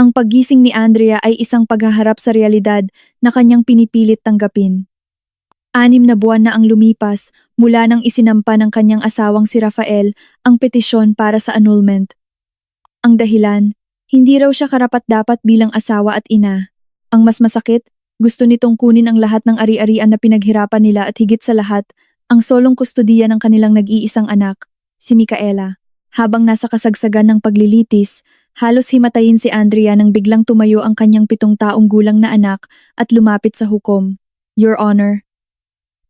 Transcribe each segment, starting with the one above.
Ang paggising ni Andrea ay isang paghaharap sa realidad na kanyang pinipilit tanggapin. 6 na buwan na ang lumipas mula nang isinampa ng kanyang asawang si Rafael ang petisyon para sa annulment. Ang dahilan, hindi raw siya karapat-dapat bilang asawa at ina. Ang mas masakit, gusto nitong kunin ang lahat ng ari-arian na pinaghirapan nila at higit sa lahat, ang solong kustodiya ng kanilang nag-iisang anak, si Micaela. Habang nasa kasagsagan ng paglilitis, halos himatayin si Andrea nang biglang tumayo ang kanyang 7 taong gulang na anak at lumapit sa hukom. Your Honor.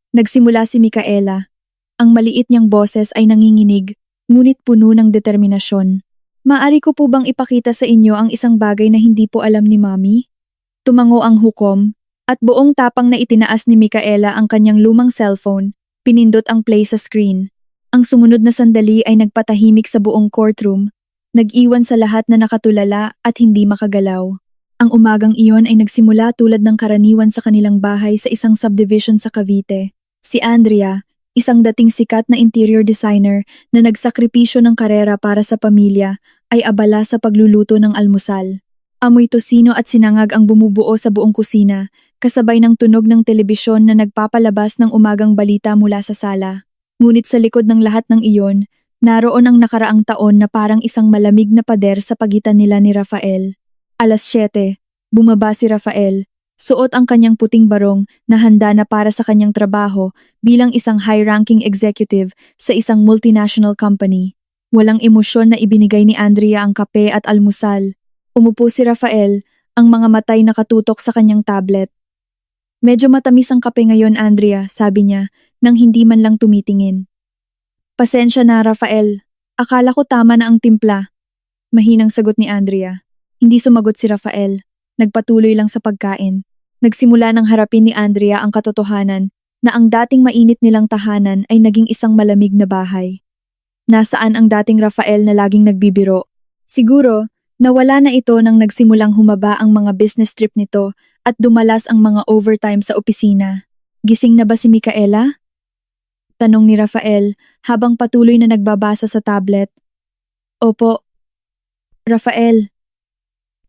Nagsimula si Micaela. Ang maliit niyang boses ay nanginginig, ngunit puno ng determinasyon. Maari ko po bang ipakita sa inyo ang isang bagay na hindi po alam ni Mami? Tumango ang hukom, at buong tapang na itinaas ni Micaela ang kanyang lumang cellphone, pinindot ang play sa screen. Ang sumunod na sandali ay nagpatahimik sa buong courtroom, nag-iwan sa lahat na nakatulala at hindi makagalaw. Ang umagang iyon ay nagsimula tulad ng karaniwan sa kanilang bahay sa isang subdivision sa Cavite. Si Andrea, isang dating sikat na interior designer na nagsakripisyo ng karera para sa pamilya, ay abala sa pagluluto ng almusal. Amoy tosino at sinangag ang bumubuo sa buong kusina, kasabay ng tunog ng telebisyon na nagpapalabas ng umagang balita mula sa sala. Ngunit sa likod ng lahat ng iyon, naroon ang nakaraang taon na parang isang malamig na pader sa pagitan nila ni Rafael. 7:00, bumaba si Rafael. Suot ang kanyang puting barong na handa na para sa kanyang trabaho bilang isang high-ranking executive sa isang multinational company. Walang emosyon na ibinigay ni Andrea ang kape at almusal. Umupo si Rafael, ang mga matay nakatutok sa kanyang tablet. Medyo matamis ang kape ngayon, Andrea, sabi niya, nang hindi man lang tumitingin. Pasensya na, Rafael. Akala ko tama na ang timpla. Mahinang sagot ni Andrea. Hindi sumagot si Rafael. Nagpatuloy lang sa pagkain. Nagsimula ng harapin ni Andrea ang katotohanan na ang dating mainit nilang tahanan ay naging isang malamig na bahay. Nasaan ang dating Rafael na laging nagbibiro? Siguro, nawala na ito nang nagsimulang humaba ang mga business trip nito at dumalas ang mga overtime sa opisina. Gising na ba si Micaela? Tanong ni Rafael habang patuloy na nagbabasa sa tablet. Opo. Rafael.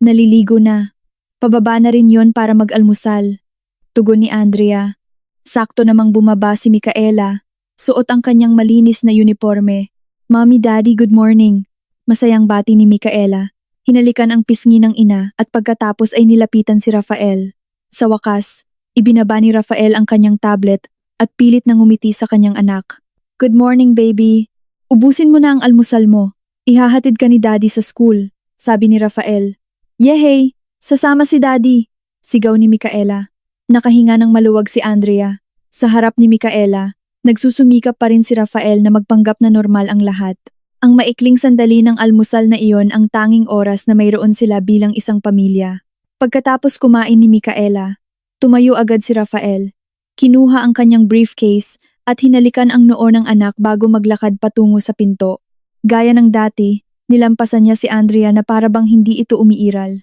Naliligo na. Pababa na rin yon para mag-almusal. Tugon ni Andrea. Sakto namang bumaba si Micaela. Suot ang kanyang malinis na uniforme. Mommy, Daddy, good morning. Masayang bati ni Micaela. Hinalikan ang pisngi ng ina at pagkatapos ay nilapitan si Rafael. Sa wakas, ibinaba ni Rafael ang kanyang tablet at pilit na ngumiti sa kanyang anak. Good morning, baby. Ubusin mo na ang almusal mo. Ihahatid ka ni Daddy sa school, sabi ni Rafael. Yehey! Sasama si Daddy! Sigaw ni Micaela. Nakahinga ng maluwag si Andrea. Sa harap ni Micaela, nagsusumikap pa rin si Rafael na magpanggap na normal ang lahat. Ang maikling sandali ng almusal na iyon ang tanging oras na mayroon sila bilang isang pamilya. Pagkatapos kumain ni Micaela, tumayo agad si Rafael. Kinuha ang kanyang briefcase at hinalikan ang noo ng anak bago maglakad patungo sa pinto. Gaya ng dati, nilampasan niya si Andrea na para bang hindi ito umiiral.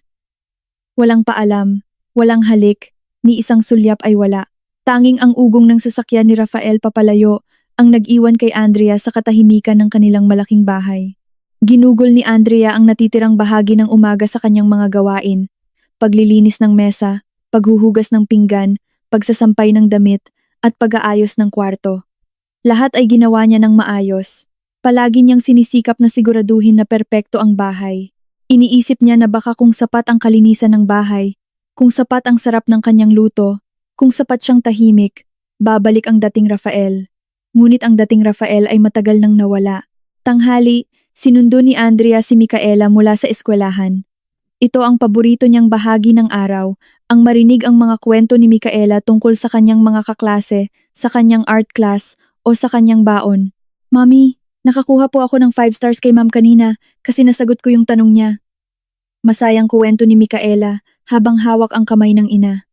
Walang paalam, walang halik, ni isang sulyap ay wala. Tanging ang ugong ng sasakyan ni Rafael papalayo ang nag-iwan kay Andrea sa katahimikan ng kanilang malaking bahay. Ginugol ni Andrea ang natitirang bahagi ng umaga sa kanyang mga gawain. Paglilinis ng mesa, paghuhugas ng pinggan, pagsasampay ng damit, at pag-aayos ng kwarto. Lahat ay ginawa niya ng maayos. Palagi niyang sinisikap na siguraduhin na perpekto ang bahay. Iniisip niya na baka kung sapat ang kalinisan ng bahay, kung sapat ang sarap ng kanyang luto, kung sapat siyang tahimik, babalik ang dating Rafael. Ngunit ang dating Rafael ay matagal nang nawala. Tanghali, sinundo ni Andrea si Micaela mula sa eskwelahan. Ito ang paborito niyang bahagi ng araw, ang marinig ang mga kwento ni Micaela tungkol sa kanyang mga kaklase, sa kanyang art class, o sa kanyang baon. Mami, nakakuha po ako ng 5 stars kay ma'am kanina kasi nasagot ko yung tanong niya. Masayang kwento ni Micaela habang hawak ang kamay ng ina.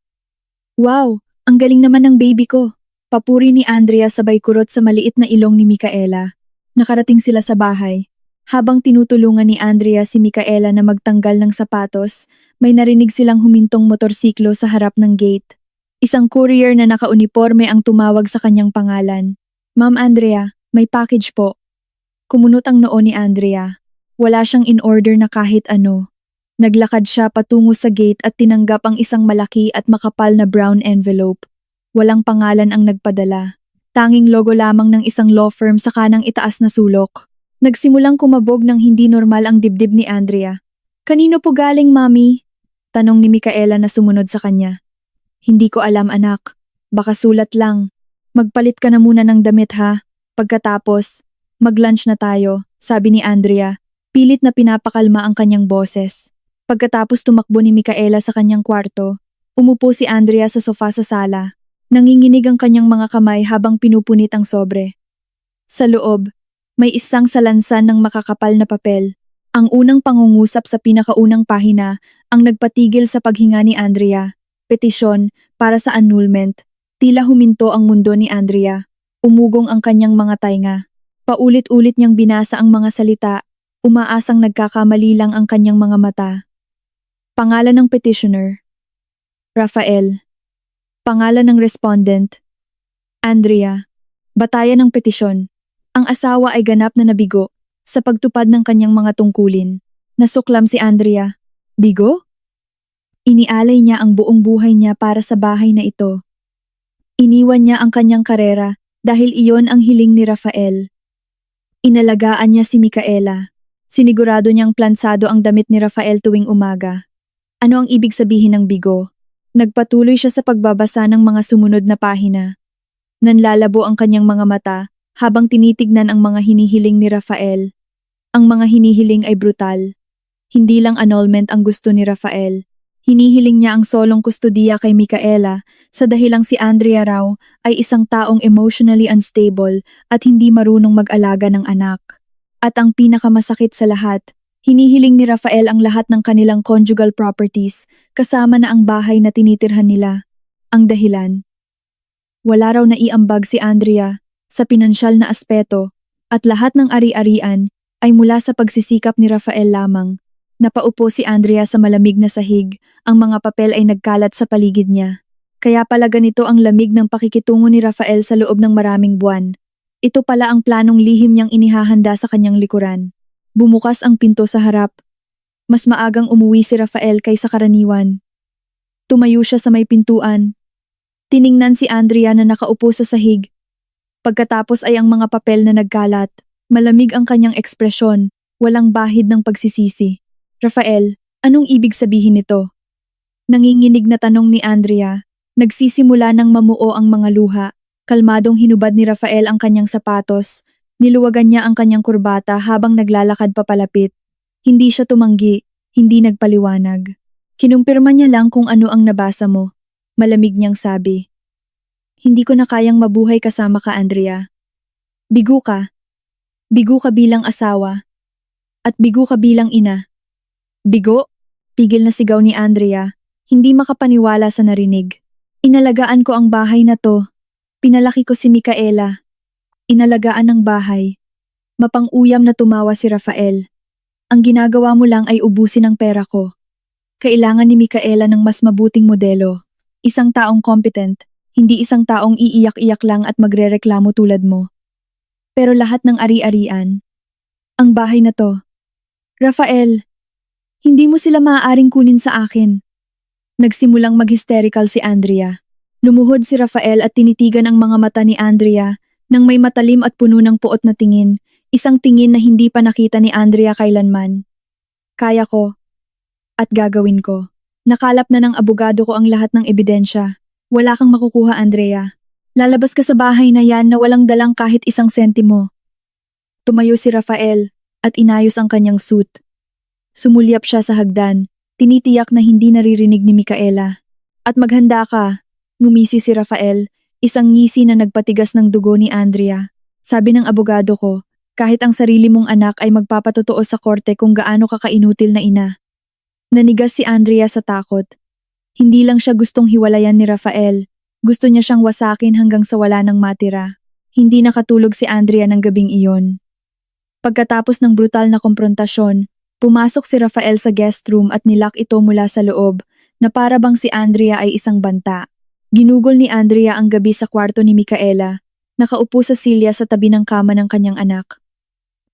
Wow, ang galing naman ng baby ko. Papuri ni Andrea sabay kurot sa maliit na ilong ni Micaela. Nakarating sila sa bahay. Habang tinutulungan ni Andrea si Micaela na magtanggal ng sapatos, may narinig silang humintong motorsiklo sa harap ng gate. Isang courier na nakauniforme ang tumawag sa kanyang pangalan. Ma'am Andrea, may package po. Kumunot ang noo ni Andrea. Wala siyang in-order na kahit ano. Naglakad siya patungo sa gate at tinanggap ang isang malaki at makapal na brown envelope. Walang pangalan ang nagpadala. Tanging logo lamang ng isang law firm sa kanang itaas na sulok. Nagsimulang kumabog ng hindi normal ang dibdib ni Andrea. "Kanino po galing, Mami?" Tanong ni Micaela na sumunod sa kanya. "Hindi ko alam, anak. Baka sulat lang. Magpalit ka na muna ng damit, ha? Pagkatapos, mag-lunch na tayo," sabi ni Andrea. Pilit na pinapakalma ang kanyang boses. Pagkatapos tumakbo ni Micaela sa kanyang kwarto, umupo si Andrea sa sofa sa sala. Nanginginig ang kanyang mga kamay habang pinupunit ang sobre. Sa loob, may isang salansan ng makakapal na papel. Ang unang pangungusap sa pinakaunang pahina ang nagpatigil sa paghinga ni Andrea. Petisyon para sa annulment. Tila huminto ang mundo ni Andrea. Umugong ang kanyang mga tainga. Paulit-ulit niyang binasa ang mga salita. Umaasang nagkakamali lang ang kanyang mga mata. Pangalan ng petitioner, Rafael. Pangalan ng respondent, Andrea. Batayan ng petisyon. Ang asawa ay ganap na nabigo sa pagtupad ng kanyang mga tungkulin. Nasuklam si Andrea. Bigo? Inialay niya ang buong buhay niya para sa bahay na ito. Iniwan niya ang kanyang karera dahil iyon ang hiling ni Rafael. Inalagaan niya si Micaela. Sinigurado niyang plansado ang damit ni Rafael tuwing umaga. Ano ang ibig sabihin ng bigo? Nagpatuloy siya sa pagbabasa ng mga sumunod na pahina. Nanlalabo ang kanyang mga mata habang tinitignan ang mga hinihiling ni Rafael. Ang mga hinihiling ay brutal. Hindi lang annulment ang gusto ni Rafael. Hinihiling niya ang solong kustodiya kay Micaela sa dahilang si Andrea raw ay isang taong emotionally unstable at hindi marunong mag-alaga ng anak. At ang pinakamasakit sa lahat, hinihiling ni Rafael ang lahat ng kanilang conjugal properties kasama na ang bahay na tinitirhan nila. Ang dahilan? Wala raw naiambag si Andrea sa pinansyal na aspeto at lahat ng ari-arian ay mula sa pagsisikap ni Rafael lamang. Napaupo si Andrea sa malamig na sahig, ang mga papel ay nagkalat sa paligid niya. Kaya pala ganito ang lamig ng pakikitungo ni Rafael sa loob ng maraming buwan. Ito pala ang planong lihim niyang inihahanda sa kanyang likuran. Bumukas ang pinto sa harap. Mas maagang umuwi si Rafael kaysa karaniwan. Tumayo siya sa may pintuan. Tiningnan si Andrea na nakaupo sa sahig. Pagkatapos ay ang mga papel na nagkalat. Malamig ang kanyang ekspresyon, walang bahid ng pagsisisi. "Rafael, anong ibig sabihin nito?" Nanginginig na tanong ni Andrea. Nagsisimula ng mamuo ang mga luha. Kalmadong hinubad ni Rafael ang kanyang sapatos. Niluwagan niya ang kanyang kurbata habang naglalakad papalapit. Hindi siya tumanggi, hindi nagpaliwanag. Kinumpirma niya lang kung ano ang nabasa mo. Malamig niyang sabi. "Hindi ko na kayang mabuhay kasama ka, Andrea. Bigo ka. Bigo ka bilang asawa. At bigo ka bilang ina." "Bigo?" Pigil na sigaw ni Andrea, hindi makapaniwala sa narinig. "Inalagaan ko ang bahay na to. Pinalaki ko si Micaela." Inalagaan ng bahay. Mapang-uyam na tumawa si Rafael. "Ang ginagawa mo lang ay ubusin ang pera ko. Kailangan ni Micaela ng mas mabuting modelo. Isang taong competent, hindi isang taong iiyak-iyak lang at magrereklamo tulad mo. Pero lahat ng ari-arian. Ang bahay na to. Rafael, hindi mo sila maaaring kunin sa akin." Nagsimulang mag-hysterical si Andrea. Lumuhod si Rafael at tinitigan ang mga mata ni Andrea nang may matalim at puno ng puot na tingin, isang tingin na hindi pa nakita ni Andrea kailanman. "Kaya ko. At gagawin ko. Nakalap na ng abogado ko ang lahat ng ebidensya. Wala kang makukuha, Andrea. Lalabas ka sa bahay na yan na walang dalang kahit isang sentimo." Tumayo si Rafael at inayos ang kanyang suit. Sumulyap siya sa hagdan, tinitiyak na hindi naririnig ni Micaela. "At maghanda ka," ngumisi si Rafael, isang ngisi na nagpatigas ng dugo ni Andrea. "Sabi ng abogado ko, kahit ang sarili mong anak ay magpapatotoo sa korte kung gaano ka kainutil na ina." Nanigas si Andrea sa takot. Hindi lang siya gustong hiwalayan ni Rafael, gusto niya siyang wasakin hanggang sa wala nang matira. Hindi nakatulog si Andrea ng gabing iyon. Pagkatapos ng brutal na komprontasyon, pumasok si Rafael sa guest room at nilock ito mula sa loob na para bang si Andrea ay isang banta. Ginugol ni Andrea ang gabi sa kwarto ni Micaela, nakaupo sa silya sa tabi ng kama ng kanyang anak.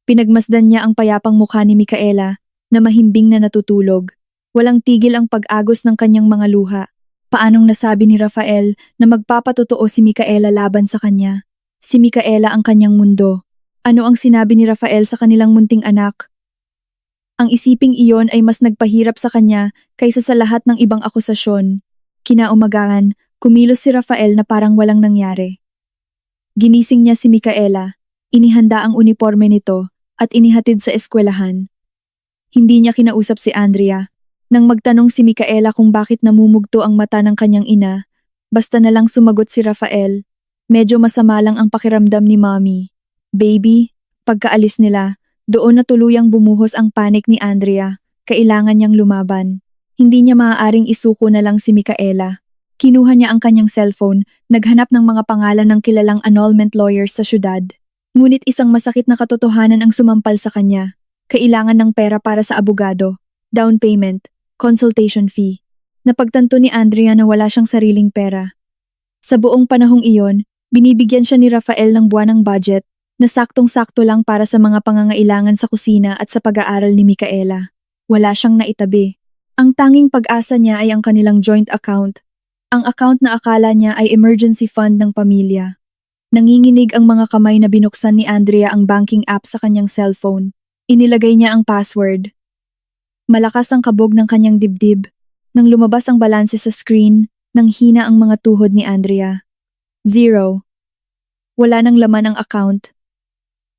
Pinagmasdan niya ang payapang mukha ni Micaela na mahimbing na natutulog. Walang tigil ang pag-agos ng kanyang mga luha. Paanong nasabi ni Rafael na magpapatotoo si Micaela laban sa kanya? Si Micaela ang kanyang mundo. Ano ang sinabi ni Rafael sa kanilang munting anak? Ang isiping iyon ay mas nagpahirap sa kanya kaysa sa lahat ng ibang akusasyon. Kinaumagahan, kumilos si Rafael na parang walang nangyari. Ginising niya si Micaela, inihanda ang uniforme nito at inihatid sa eskwelahan. Hindi niya kinausap si Andrea. Nang magtanong si Micaela kung bakit namumugto ang mata ng kanyang ina, basta na lang sumagot si Rafael. Medyo masama lang ang pakiramdam ni Mommy. Baby, pagkaalis nila, doon na tuluyang bumuhos ang panik ni Andrea. Kailangan niyang lumaban. Hindi niya maaaring isuko na lang si Micaela. Kinuha niya ang kanyang cellphone, naghanap ng mga pangalan ng kilalang annulment lawyers sa syudad. Ngunit isang masakit na katotohanan ang sumampal sa kanya. Kailangan ng pera para sa abogado, down payment, consultation fee. Napagtanto ni Andrea na wala siyang sariling pera. Sa buong panahong iyon, binibigyan siya ni Rafael ng buwanang budget na saktong-sakto lang para sa mga pangangailangan sa kusina at sa pag-aaral ni Micaela. Wala siyang naitabi. Ang tanging pag-asa niya ay ang kanilang joint account. Ang account na akala niya ay emergency fund ng pamilya. Nanginginig ang mga kamay na binuksan ni Andrea ang banking app sa kanyang cellphone. Inilagay niya ang password. Malakas ang kabog ng kanyang dibdib. Nang lumabas ang balanse sa screen, nang hina ang mga tuhod ni Andrea. 0. Wala nang laman ang account.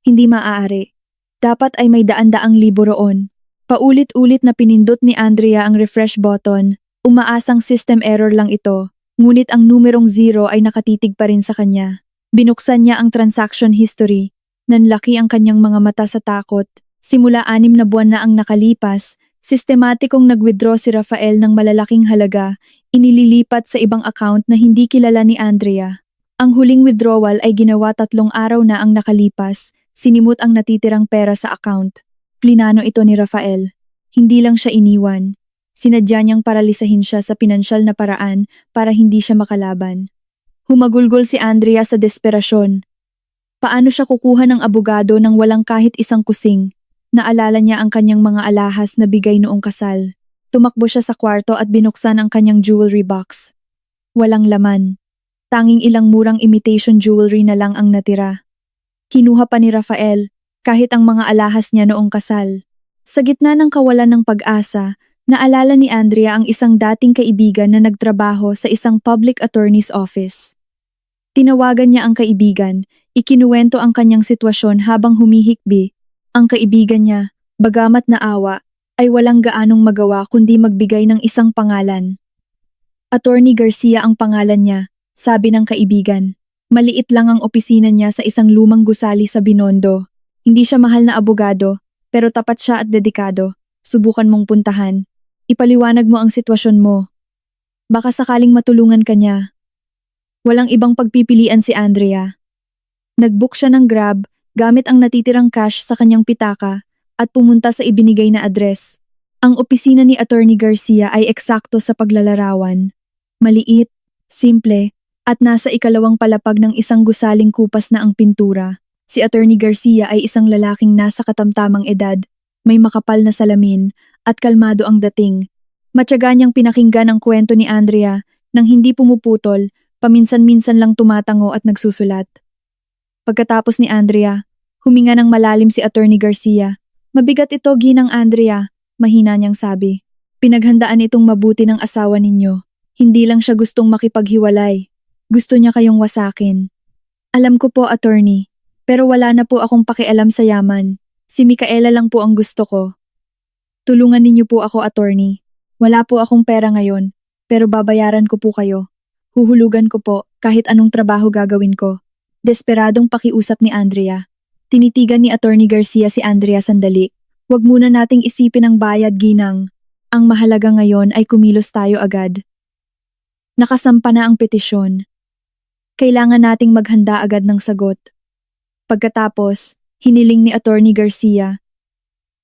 Hindi maaari. Dapat ay may daan-daang libo roon. Paulit-ulit na pinindot ni Andrea ang refresh button. Umaasang system error lang ito, ngunit ang numerong 0 ay nakatitig pa rin sa kanya. Binuksan niya ang transaction history. Nanlaki ang kanyang mga mata sa takot. Simula 6 na buwan na ang nakalipas, sistematikong nag-withdraw si Rafael ng malalaking halaga, inililipat sa ibang account na hindi kilala ni Andrea. Ang huling withdrawal ay ginawa 3 araw na ang nakalipas, sinimut ang natitirang pera sa account. Plinano ito ni Rafael. Hindi lang siya iniwan. Sinadya niyang paralisahin siya sa pinansyal na paraan para hindi siya makalaban. Humagulgol si Andrea sa desperasyon. Paano siya kukuha ng abogado nang walang kahit isang kusing? Naalala niya ang kanyang mga alahas na bigay noong kasal. Tumakbo siya sa kwarto at binuksan ang kanyang jewelry box. Walang laman. Tanging ilang murang imitation jewelry na lang ang natira. Kinuha pa ni Rafael, kahit ang mga alahas niya noong kasal. Sa gitna ng kawalan ng pag-asa, naalala ni Andrea ang isang dating kaibigan na nagtrabaho sa isang public attorney's office. Tinawagan niya ang kaibigan, ikinuwento ang kanyang sitwasyon habang humihikbi. Ang kaibigan niya, bagamat naawa, ay walang gaanong magawa kundi magbigay ng isang pangalan. Attorney Garcia ang pangalan niya, sabi ng kaibigan. Maliit lang ang opisina niya sa isang lumang gusali sa Binondo. Hindi siya mahal na abogado, pero tapat siya at dedikado. Subukan mong puntahan. Ipaliwanag mo ang sitwasyon mo. Baka sakaling matulungan ka niya. Walang ibang pagpipilian si Andrea. Nag-book siya ng Grab, gamit ang natitirang cash sa kanyang pitaka at pumunta sa ibinigay na address. Ang opisina ni Attorney Garcia ay eksakto sa paglalarawan. Maliit, simple, at nasa ikalawang palapag ng isang gusaling kupas na ang pintura. Si Attorney Garcia ay isang lalaking nasa katamtamang edad, may makapal na salamin, at kalmado ang dating. Matyaga niyang pinakinggan ang kwento ni Andrea nang hindi pumuputol, paminsan-minsan lang tumatango at nagsusulat. Pagkatapos ni Andrea, huminga ng malalim si Attorney Garcia. Mabigat ito, Ginang Andrea, mahina niyang sabi. Pinaghandaan itong mabuti ng asawa ninyo. Hindi lang siya gustong makipaghiwalay. Gusto niya kayong wasakin. Alam ko po, Attorney, pero wala na po akong pakialam sa yaman. Si Micaela lang po ang gusto ko. Tulungan ninyo po ako, Attorney. Wala po akong pera ngayon, pero babayaran ko po kayo. Huhulugan ko po kahit anong trabaho gagawin ko. Desperadong pakiusap ni Andrea. Tinitigan ni Attorney Garcia si Andrea sandali. Huwag muna nating isipin ang bayad, Ginang. Ang mahalaga ngayon ay kumilos tayo agad. Nakasampa na ang petisyon. Kailangan nating maghanda agad ng sagot. Pagkatapos, hiniling ni Attorney Garcia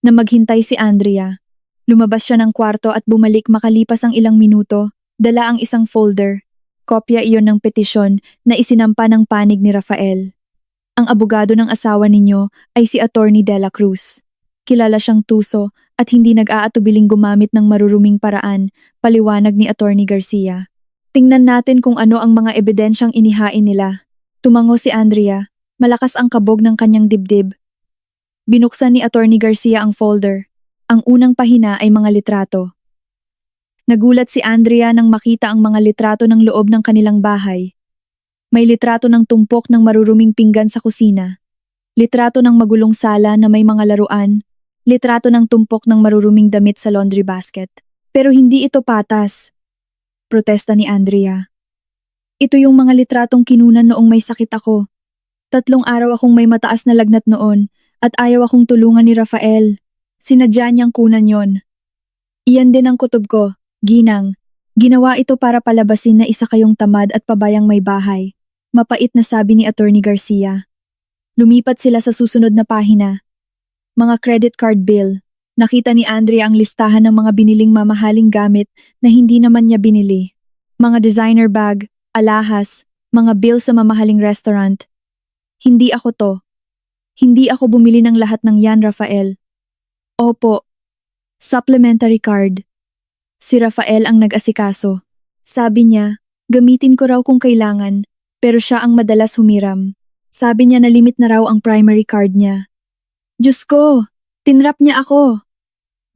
na maghintay si Andrea. Lumabas siya ng kwarto at bumalik makalipas ang ilang minuto, dala ang isang folder. Kopya iyon ng petisyon na isinampa ng panig ni Rafael. Ang abogado ng asawa ninyo ay si Attorney De La Cruz. Kilala siyang tuso at hindi nag-aatubiling gumamit ng maruruming paraan, paliwanag ni Attorney Garcia. Tingnan natin kung ano ang mga ebidensyang inihain nila. Tumango si Andrea, malakas ang kabog ng kanyang dibdib. Binuksan ni Attorney Garcia ang folder. Ang unang pahina ay mga litrato. Nagulat si Andrea nang makita ang mga litrato ng loob ng kanilang bahay. May litrato ng tumpok ng maruruming pinggan sa kusina. Litrato ng magulong sala na may mga laruan. Litrato ng tumpok ng maruruming damit sa laundry basket. Pero hindi ito patas. Protesta ni Andrea. Ito yung mga litratong kinunan noong may sakit ako. 3 araw akong may mataas na lagnat noon at ayaw akong tulungan ni Rafael. Sinadya niyang kunan yon. Iyan din ang kutob ko, Ginang. Ginawa ito para palabasin na isa kayong tamad at pabayang may bahay. Mapait na sabi ni Attorney Garcia. Lumipat sila sa susunod na pahina. Mga credit card bill. Nakita ni Andrea ang listahan ng mga biniling mamahaling gamit na hindi naman niya binili. Mga designer bag, alahas, mga bill sa mamahaling restaurant. Hindi ako to. Hindi ako bumili ng lahat ng yan, Rafael. Opo. Supplementary card. Si Rafael ang nag-asikaso. Sabi niya, gamitin ko raw kung kailangan, pero siya ang madalas humiram. Sabi niya na limit na raw ang primary card niya. Diyos ko! Tinrap niya ako!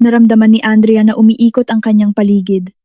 Naramdaman ni Andrea na umiikot ang kanyang paligid.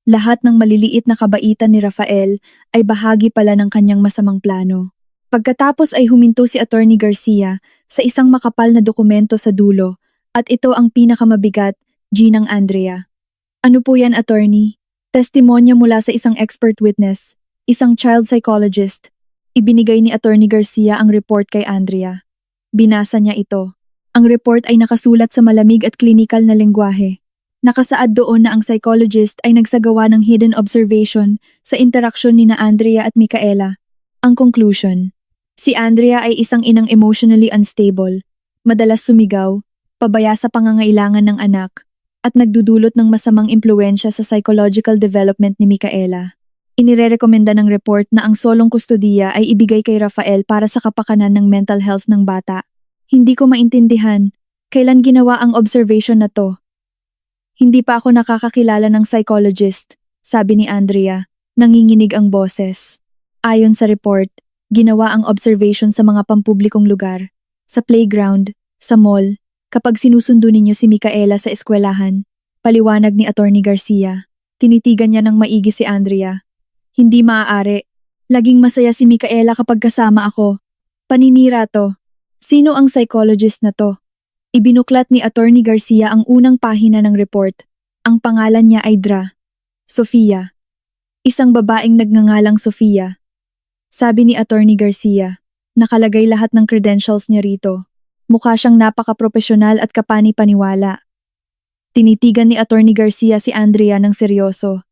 Lahat ng maliliit na kabaitan ni Rafael ay bahagi pala ng kanyang masamang plano. Pagkatapos ay huminto si Attorney Garcia sa isang makapal na dokumento sa dulo at ito ang pinakamabigat, Ginang Andrea. Ano po yan, Attorney? Testimonya mula sa isang expert witness, isang child psychologist. Ibinigay ni Attorney Garcia ang report kay Andrea. Binasa niya ito. Ang report ay nakasulat sa malamig at klinikal na lengguwahe. Nakasaad doon na ang psychologist ay nagsagawa ng hidden observation sa interaksyon ni na Andrea at Micaela. Ang conclusion, si Andrea ay isang inang emotionally unstable, madalas sumigaw, pabaya sa pangangailangan ng anak, at nagdudulot ng masamang impluensya sa psychological development ni Micaela. Inirerekomenda ng report na ang solong kustodiya ay ibigay kay Rafael para sa kapakanan ng mental health ng bata. Hindi ko maintindihan, kailan ginawa ang observation na to? Hindi pa ako nakakakilala ng psychologist, sabi ni Andrea, nanginginig ang boses. Ayon sa report, ginawa ang observation sa mga pampublikong lugar, sa playground, sa mall, kapag sinusundo ninyo si Micaela sa eskwelahan, paliwanag ni Attorney Garcia. Tinitigan niya ng maigi si Andrea. Hindi maaari. Laging masaya si Micaela kapag kasama ako. Paninira to. Sino ang psychologist na to? Ibinuklat ni Attorney Garcia ang unang pahina ng report. Ang pangalan niya ay Sofia. Isang babaeng nagngangalang Sofia. Sabi ni Attorney Garcia, nakalagay lahat ng credentials niya rito. Mukha siyang napaka-profesional at kapani-paniwala. Tinitigan ni Attorney Garcia si Andrea ng seryoso.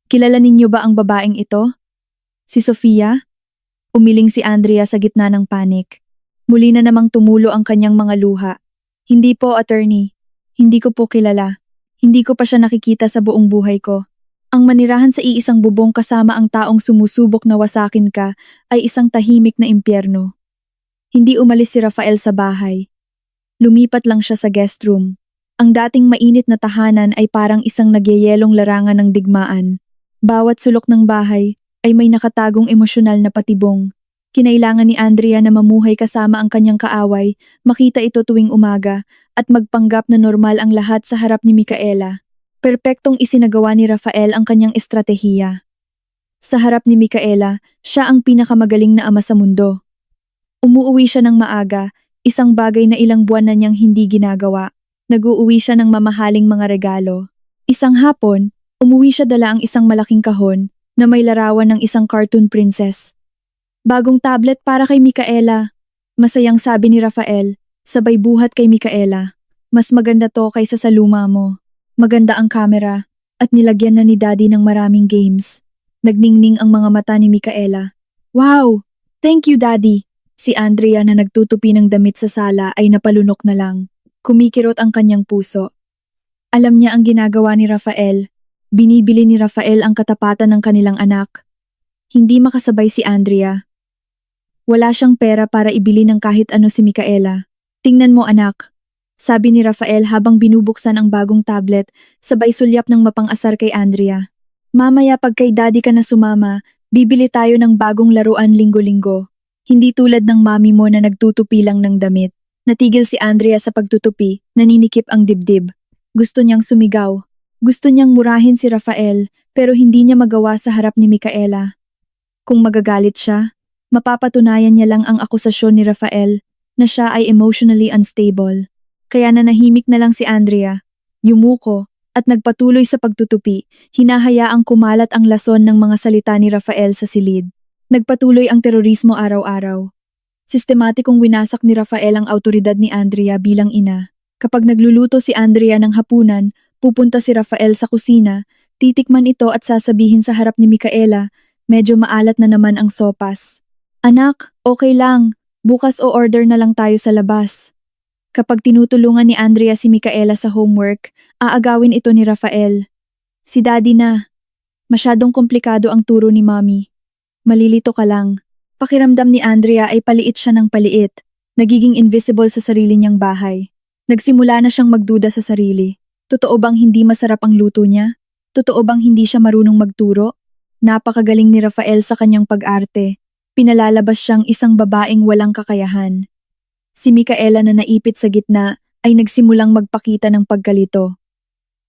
Kilala ninyo ba ang babaeng ito? Si Sofia? Umiling si Andrea sa gitna ng panik. Muli na namang tumulo ang kanyang mga luha. Hindi po, attorney. Hindi ko po kilala. Hindi ko pa siya nakikita sa buong buhay ko. Ang manirahan sa iisang bubong kasama ang taong sumusubok na wasakin ka ay isang tahimik na impyerno. Hindi umalis si Rafael sa bahay. Lumipat lang siya sa guest room. Ang dating mainit na tahanan ay parang isang nagyayelong larangan ng digmaan. Bawat sulok ng bahay ay may nakatagong emosyonal na patibong. Kinailangan ni Andrea na mamuhay kasama ang kanyang kaaway, makita ito tuwing umaga, at magpanggap na normal ang lahat sa harap ni Micaela. Perpektong isinagawa ni Rafael ang kanyang estratehiya. Sa harap ni Micaela, siya ang pinakamagaling na ama sa mundo. Umuuwi siya ng maaga, isang bagay na ilang buwan na niyang hindi ginagawa. Nag-uuwi siya ng mamahaling mga regalo. Isang hapon, umuwi siya dala ang isang malaking kahon na may larawan ng isang cartoon princess. Bagong tablet para kay Micaela. Masayang sabi ni Rafael, sabay buhat kay Micaela. Mas maganda to kaysa sa luma mo. Maganda ang camera at nilagyan na ni Daddy ng maraming games. Nagningning ang mga mata ni Micaela. Wow! Thank you, Daddy! Si Andrea na nagtutupi ng damit sa sala ay napalunok na lang. Kumikirot ang kanyang puso. Alam niya ang ginagawa ni Rafael. Binibili ni Rafael ang katapatan ng kanilang anak. Hindi makasabay si Andrea. Wala siyang pera para ibili ng kahit ano si Micaela. Tingnan mo anak. sabi ni Rafael habang binubuksan ang bagong tablet, sabay sulyap ng mapang-asar kay Andrea. Mamaya pag kay daddy ka na sumama, bibili tayo ng bagong laruan linggo-linggo. Hindi tulad ng mami mo na nagtutupi lang ng damit. Natigil si Andrea sa pagtutupi, naninikip ang dibdib. Gusto niyang sumigaw. Gusto niyang murahin si Rafael, pero hindi niya magawa sa harap ni Micaela. Kung magagalit siya, mapapatunayan niya lang ang akusasyon ni Rafael na siya ay emotionally unstable. Kaya nanahimik na lang si Andrea, yumuko, at nagpatuloy sa pagtutupi, hinahayaang kumalat ang lason ng mga salita ni Rafael sa silid. Nagpatuloy ang terorismo araw-araw. Sistematikong winasak ni Rafael ang autoridad ni Andrea bilang ina. Kapag nagluluto si Andrea ng hapunan, pupunta si Rafael sa kusina, titikman ito at sasabihin sa harap ni Micaela, medyo maalat na naman ang sopas. Anak, okay lang, bukas o order na lang tayo sa labas. Kapag tinutulungan ni Andrea si Micaela sa homework, aagawin ito ni Rafael. Si daddy na. Masyadong komplikado ang turo ni mommy. Malilito ka lang. Pakiramdam ni Andrea ay paliit siya ng paliit, nagiging invisible sa sarili niyang bahay. Nagsimula na siyang magduda sa sarili. Totoo bang hindi masarap ang luto niya? Totoo bang hindi siya marunong magturo? Napakagaling ni Rafael sa kanyang pag-arte. Pinalalabas siyang isang babaeng walang kakayahan. Si Micaela na naipit sa gitna ay nagsimulang magpakita ng pagkalito.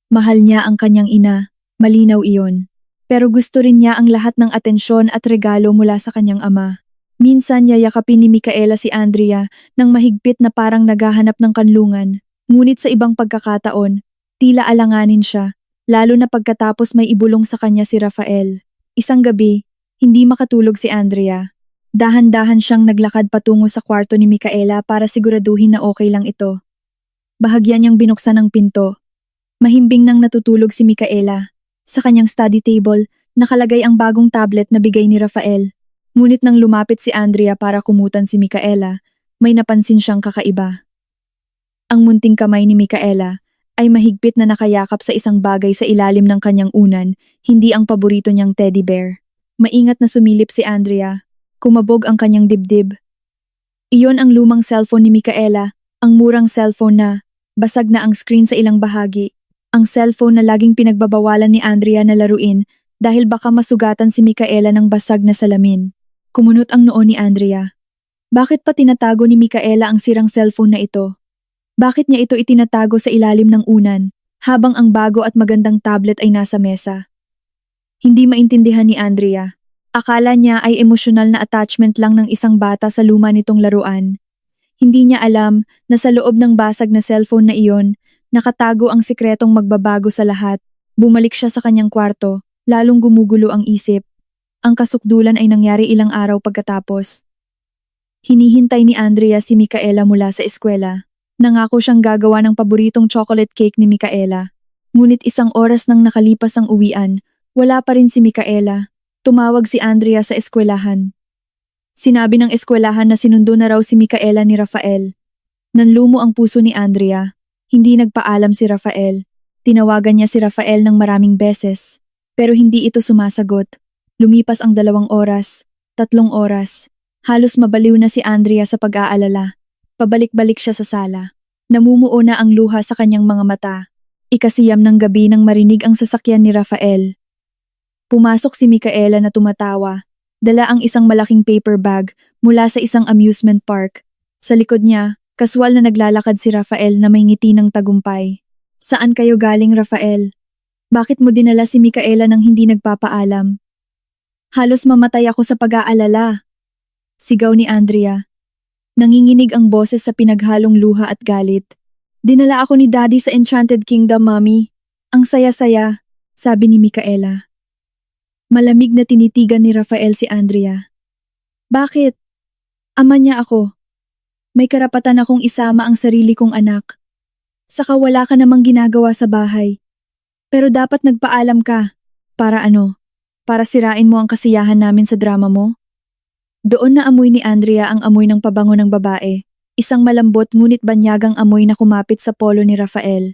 Mahal niya ang kanyang ina, malinaw iyon. Pero gusto rin niya ang lahat ng atensyon at regalo mula sa kanyang ama. Minsan yayakapin ni Micaela si Andrea nang mahigpit na parang naghahanap ng kanlungan. Ngunit sa ibang pagkakataon, tila alanganin siya, lalo na pagkatapos may ibulong sa kanya si Rafael. Isang gabi, hindi makatulog si Andrea. Dahan-dahan siyang naglakad patungo sa kwarto ni Micaela para siguraduhin na okay lang ito. Bahagya niyang binuksan ang pinto. Mahimbing nang natutulog si Micaela. Sa kanyang study table, nakalagay ang bagong tablet na bigay ni Rafael. Ngunit nang lumapit si Andrea para kumutan si Micaela, may napansin siyang kakaiba. Ang munting kamay ni Micaela ay mahigpit na nakayakap sa isang bagay sa ilalim ng kanyang unan, hindi ang paborito niyang teddy bear. Maingat na sumilip si Andrea. Kumabog ang kanyang dibdib. Iyon ang lumang cellphone ni Micaela, ang murang cellphone na, basag na ang screen sa ilang bahagi. Ang cellphone na laging pinagbabawalan ni Andrea na laruin dahil baka masugatan si Micaela ng basag na salamin. Kumunot ang noo ni Andrea. Bakit pa tinatago ni Micaela ang sirang cellphone na ito? Bakit niya ito itinatago sa ilalim ng unan habang ang bago at magandang tablet ay nasa mesa? Hindi maintindihan ni Andrea. Akala niya ay emosyonal na attachment lang ng isang bata sa luma nitong laruan. Hindi niya alam na sa loob ng basag na cellphone na iyon, nakatago ang sikretong magbabago sa lahat. Bumalik siya sa kanyang kwarto, lalong gumugulo ang isip. Ang kasukdulan ay nangyari ilang araw pagkatapos. Hinihintay ni Andrea si Micaela mula sa eskwela. Nangako siyang gagawa ng paboritong chocolate cake ni Micaela. Ngunit isang oras nang nakalipas ang uwian, wala pa rin si Micaela. Tumawag si Andrea sa eskwelahan. Sinabi ng eskwelahan na sinundo na raw si Micaela ni Rafael. Nanlumo ang puso ni Andrea. Hindi nagpaalam si Rafael. Tinawagan niya si Rafael ng maraming beses. Pero hindi ito sumasagot. Lumipas ang 2 oras, 3 oras. Halos mabaliw na si Andrea sa pag-aalala. Pabalik-balik siya sa sala. Namumuo na ang luha sa kanyang mga mata. Ikasiyam ng gabi nang marinig ang sasakyan ni Rafael. Pumasok si Micaela na tumatawa. Dala ang isang malaking paper bag mula sa isang amusement park. Sa likod niya, kaswal na naglalakad si Rafael na may ngiti ng tagumpay. Saan kayo galing, Rafael? Bakit mo dinala si Micaela nang hindi nagpapaalam? Halos mamatay ako sa pag-aalala. Sigaw ni Andrea. Nanginginig ang boses sa pinaghalong luha at galit. Dinala ako ni Daddy sa Enchanted Kingdom, Mommy. Ang saya-saya, sabi ni Micaela. Malamig na tinitigan ni Rafael si Andrea. Bakit? Ama niya ako. May karapatan akong isama ang sarili kong anak. Saka wala ka namang ginagawa sa bahay. Pero dapat nagpaalam ka. Para ano? Para sirain mo ang kasiyahan namin sa drama mo? Doon na amoy ni Andrea ang amoy ng pabango ng babae. Isang malambot ngunit banyagang amoy na kumapit sa polo ni Rafael.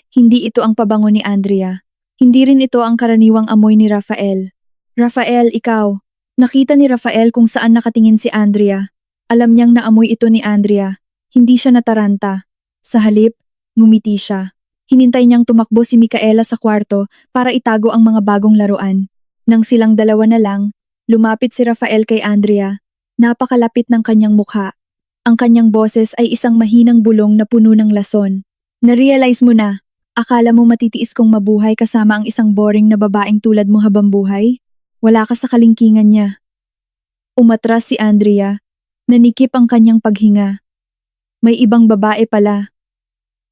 Hindi ito ang pabango ni Andrea. Hindi rin ito ang karaniwang amoy ni Rafael. Rafael, ikaw. Nakita ni Rafael kung saan nakatingin si Andrea. Alam niyang naamoy ito ni Andrea. Hindi siya nataranta. Sa halip, ngumiti siya. Hinintay niyang tumakbo si Micaela sa kwarto para itago ang mga bagong laruan. Nang silang dalawa na lang, lumapit si Rafael kay Andrea. Napakalapit ng kanyang mukha. Ang kanyang boses ay isang mahinang bulong na puno ng lason. Na-realize mo na, akala mo matitiis kong mabuhay kasama ang isang boring na babaeng tulad mo habang buhay? Wala ka sa kalingkingan niya. Umatras si Andrea. Nanikip ang kanyang paghinga. May ibang babae pala.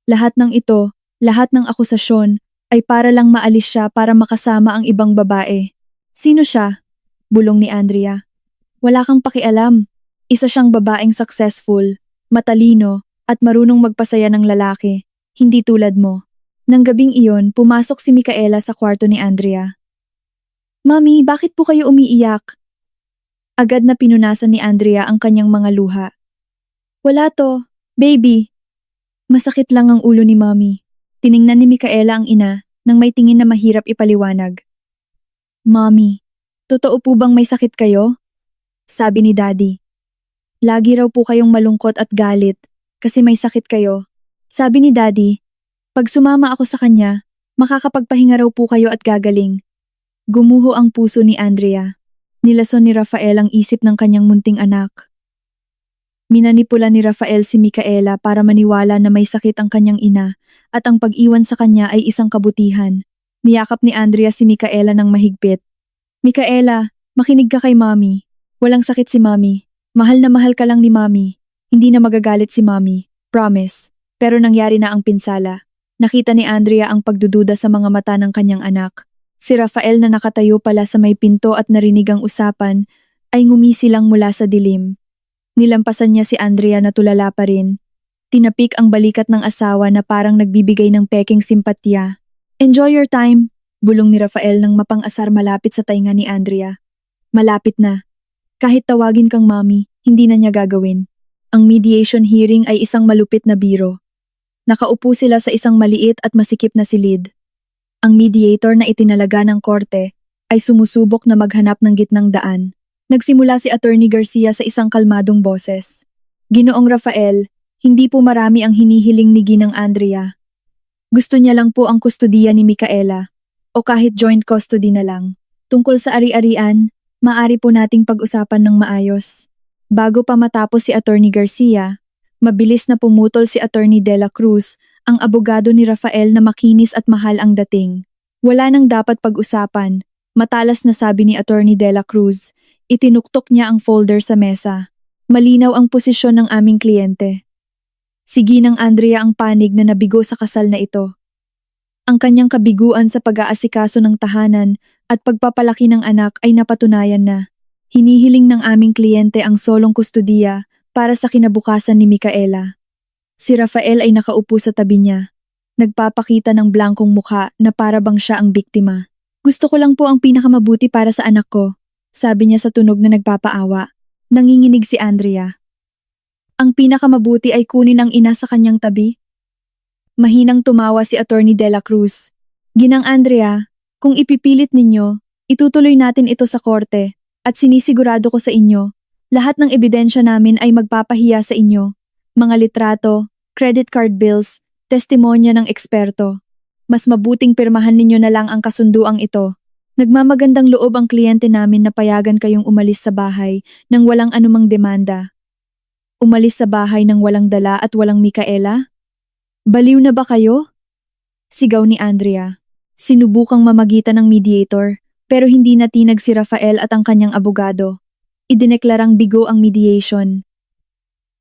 Lahat ng ito, lahat ng akusasyon, ay para lang maalis siya para makasama ang ibang babae. Sino siya? Bulong ni Andrea. Wala kang pakialam. Isa siyang babaeng successful, matalino, at marunong magpasaya ng lalaki, hindi tulad mo. Nang gabing iyon, pumasok si Micaela sa kwarto ni Andrea. Mami, bakit po kayo umiiyak? Agad na pinunasan ni Andrea ang kanyang mga luha. Wala to, baby. Masakit lang ang ulo ni Mami. Tiningnan ni Micaela ang ina nang may tingin na mahirap ipaliwanag. Mami, totoo po bang may sakit kayo? Sabi ni Daddy. Lagi raw po kayong malungkot at galit kasi may sakit kayo. Sabi ni Daddy, pag sumama ako sa kanya, makakapagpahinga raw po kayo at gagaling. Gumuho ang puso ni Andrea. Nilason ni Rafael ang isip ng kanyang munting anak. Minanipula ni Rafael si Micaela para maniwala na may sakit ang kanyang ina at ang pag-iwan sa kanya ay isang kabutihan. Niyakap ni Andrea si Micaela ng mahigpit. Micaela, makinig ka kay Mami. Walang sakit si Mami. Mahal na mahal ka lang ni Mami. Hindi na magagalit si Mami. Promise. Pero nangyari na ang pinsala. Nakita ni Andrea ang pagdududa sa mga mata ng kanyang anak. Si Rafael na nakatayo pala sa may pinto at narinig ang usapan ay ngumisi lang mula sa dilim. Nilampasan niya si Andrea na tulala pa rin. Tinapik ang balikat ng asawa na parang nagbibigay ng peking simpatya. Enjoy your time, bulong ni Rafael nang mapang-asar malapit sa tainga ni Andrea. Malapit na. Kahit tawagin kang Mami, hindi na niya gagawin. Ang mediation hearing ay isang malupit na biro. Nakaupo sila sa isang maliit at masikip na silid. Ang mediator na itinalaga ng korte ay sumusubok na maghanap ng gitnang daan. Nagsimula si Attorney Garcia sa isang kalmadong boses. Ginoong Rafael, hindi po marami ang hinihiling ni Ginang Andrea. Gusto niya lang po ang kustodiya ni Micaela o kahit joint custody na lang. Tungkol sa ari-arian, maari po nating pag-usapan ng maayos. Bago pa matapos si Attorney Garcia, mabilis na pumutol si Attorney De La Cruz, ang abogado ni Rafael na makinis at mahal ang dating. Wala nang dapat pag-usapan, matalas na sabi ni Attorney De La Cruz. Itinuktok niya ang folder sa mesa. Malinaw ang posisyon ng aming kliyente. Sige ng Andrea ang panig na nabigo sa kasal na ito. Ang kanyang kabiguan sa pag-aasikaso ng tahanan at pagpapalaki ng anak ay napatunayan na. Hinihiling ng aming kliyente ang solong kustodiya para sa kinabukasan ni Micaela. Si Rafael ay nakaupo sa tabi niya. Nagpapakita ng blangkong mukha na para bang siya ang biktima. Gusto ko lang po ang pinakamabuti para sa anak ko, sabi niya sa tunog na nagpapaawa. Nanginginig si Andrea. Ang pinakamabuti ay kunin ang ina sa kanyang tabi. Mahinang tumawa si Attorney De La Cruz. Ginang Andrea, kung ipipilit ninyo, itutuloy natin ito sa korte at sinisigurado ko sa inyo, lahat ng ebidensya namin ay magpapahiya sa inyo. Mga litrato, credit card bills, testimonya ng eksperto. Mas mabuting pirmahan ninyo na lang ang kasunduang ito. Nagmamagandang loob ang kliyente namin na payagan kayong umalis sa bahay nang walang anumang demanda. Umalis sa bahay nang walang dala at walang Micaela? Baliw na ba kayo? Sigaw ni Andrea. Sinubukang mamagitan ng mediator, pero hindi natinag si Rafael at ang kanyang abogado. Idineklarang bigo ang mediation.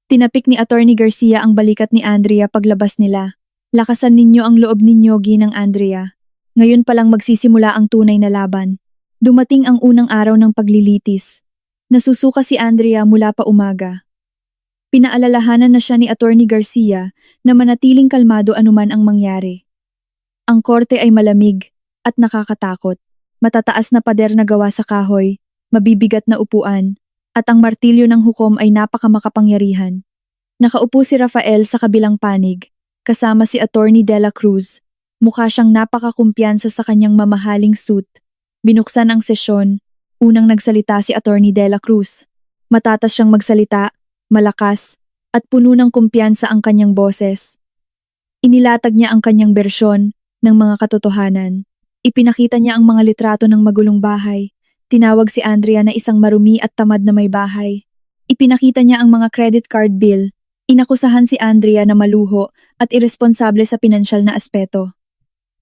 Tinapik ni Attorney Garcia ang balikat ni Andrea paglabas nila. Lakasan ninyo ang loob ninyo, Ginang Andrea. Ngayon palang magsisimula ang tunay na laban. Dumating ang unang araw ng paglilitis. Nasusuka si Andrea mula pa umaga. Pinaalalahanan na siya ni Attorney Garcia na manatiling kalmado anuman ang mangyari. Ang korte ay malamig at nakakatakot. Matataas na pader na gawa sa kahoy, mabibigat na upuan, at ang martilyo ng hukom ay napakamakapangyarihan. Nakaupo si Rafael sa kabilang panig, kasama si Attorney De La Cruz. Mukha siyang napakakumpiyansa sa kanyang mamahaling suit. Binuksan ang sesyon, unang nagsalita si Attorney De La Cruz. Matatas siyang magsalita, malakas, at puno ng kumpiyansa ang kanyang boses. Inilatag niya ang kanyang bersyon ng mga katotohanan. Ipinakita niya ang mga litrato ng magulong bahay. Tinawag si Andrea na isang marumi at tamad na may bahay. Ipinakita niya ang mga credit card bill. Inakusahan si Andrea na maluho at iresponsable sa pinansyal na aspeto.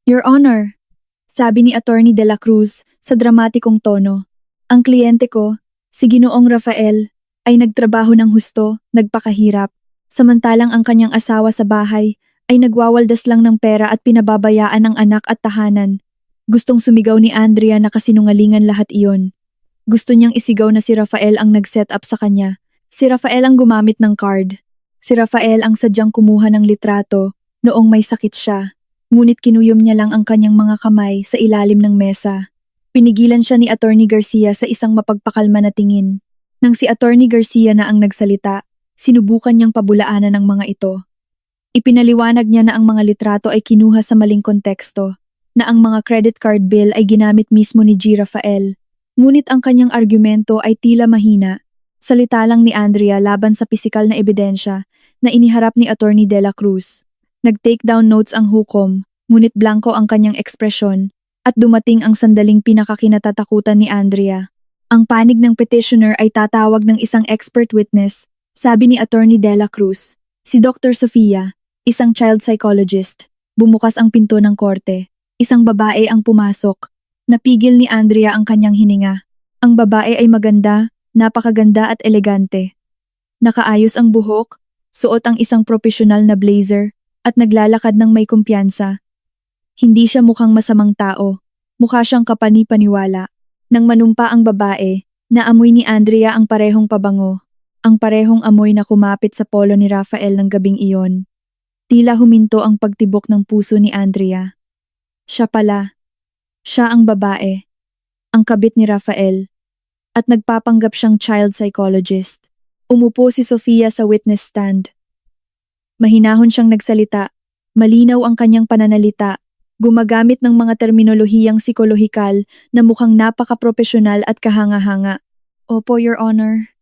Your Honor, sabi ni Attorney De La Cruz sa dramatikong tono, ang kliyente ko, si Ginoong Rafael, ay nagtrabaho ng husto, nagpakahirap, samantalang ang kanyang asawa sa bahay ay nagwawaldas lang ng pera at pinababayaan ang anak at tahanan. Gustong sumigaw ni Andrea na kasinungalingan lahat iyon. Gusto niyang isigaw na si Rafael ang nag-set up sa kanya. Si Rafael ang gumamit ng card. Si Rafael ang sadyang kumuha ng litrato noong may sakit siya. Ngunit kinuyom niya lang ang kanyang mga kamay sa ilalim ng mesa. Pinigilan siya ni Attorney Garcia sa isang mapagpakalma na tingin. Nang si Attorney Garcia na ang nagsalita, sinubukan niyang pabulaanan ang mga ito. Ipinaliwanag niya na ang mga litrato ay kinuha sa maling konteksto, na ang mga credit card bill ay ginamit mismo ni G. Rafael. Ngunit ang kanyang argumento ay tila mahina. Salita lang ni Andrea laban sa pisikal na ebidensya na iniharap ni Attorney De La Cruz. Nag-take down notes ang hukom, ngunit blanko ang kanyang ekspresyon, at dumating ang sandaling pinakakinatatakutan ni Andrea. Ang panig ng petitioner ay tatawag ng isang expert witness, sabi ni Attorney De La Cruz. Si Dr. Sofia, isang child psychologist. Bumukas ang pinto ng korte. Isang babae ang pumasok. Napigil ni Andrea ang kanyang hininga. Ang babae ay maganda, napakaganda at elegante. Nakaayos ang buhok, suot ang isang profesional na blazer, at naglalakad ng may kumpiyansa. Hindi siya mukhang masamang tao. Mukha siyang kapani-paniwala. Nang manumpa ang babae, naamoy ni Andrea ang parehong pabango. Ang parehong amoy na kumapit sa polo ni Rafael ng gabing iyon. Tila huminto ang pagtibok ng puso ni Andrea. Siya pala. Siya ang babae. Ang kabit ni Rafael. At nagpapanggap siyang child psychologist. Umupo si Sofia sa witness stand. Mahinahon siyang nagsalita. Malinaw ang kanyang pananalita. Gumagamit ng mga terminolohiyang psikolohikal na mukhang napaka-propesyonal at kahanga-hanga. Opo, Your Honor.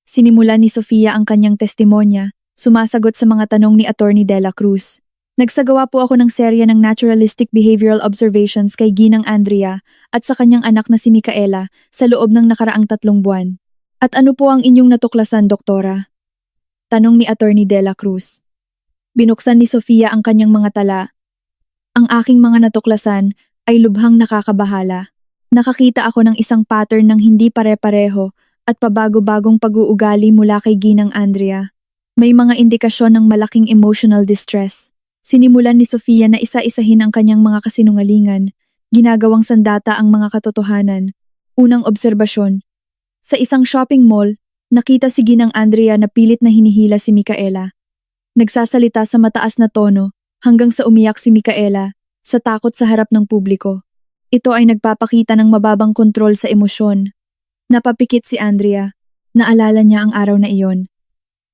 Sinimula ni Sofia ang kanyang testimonya, sumasagot sa mga tanong ni Attorney De La Cruz. Nagsagawa po ako ng serya ng naturalistic behavioral observations kay Ginang Andrea at sa kanyang anak na si Micaela sa loob ng nakaraang 3 buwan. At ano po ang inyong natuklasan, Doktora? Tanong ni Attorney De La Cruz. Binuksan ni Sofia ang kanyang mga tala. Ang aking mga natuklasan ay lubhang nakakabahala. Nakakita ako ng isang pattern ng hindi pare-pareho at pabago-bagong pag-uugali mula kay Ginang Andrea. May mga indikasyon ng malaking emotional distress. Sinimulan ni Sofia na isa-isahin ang kanyang mga kasinungalingan, ginagawang sandata ang mga katotohanan. Unang obserbasyon. Sa isang shopping mall, nakita si Ginang Andrea na pilit na hinihila si Micaela. Nagsasalita sa mataas na tono hanggang sa umiyak si Micaela sa takot sa harap ng publiko. Ito ay nagpapakita ng mababang kontrol sa emosyon. Napapikit si Andrea. Naalala niya ang araw na iyon.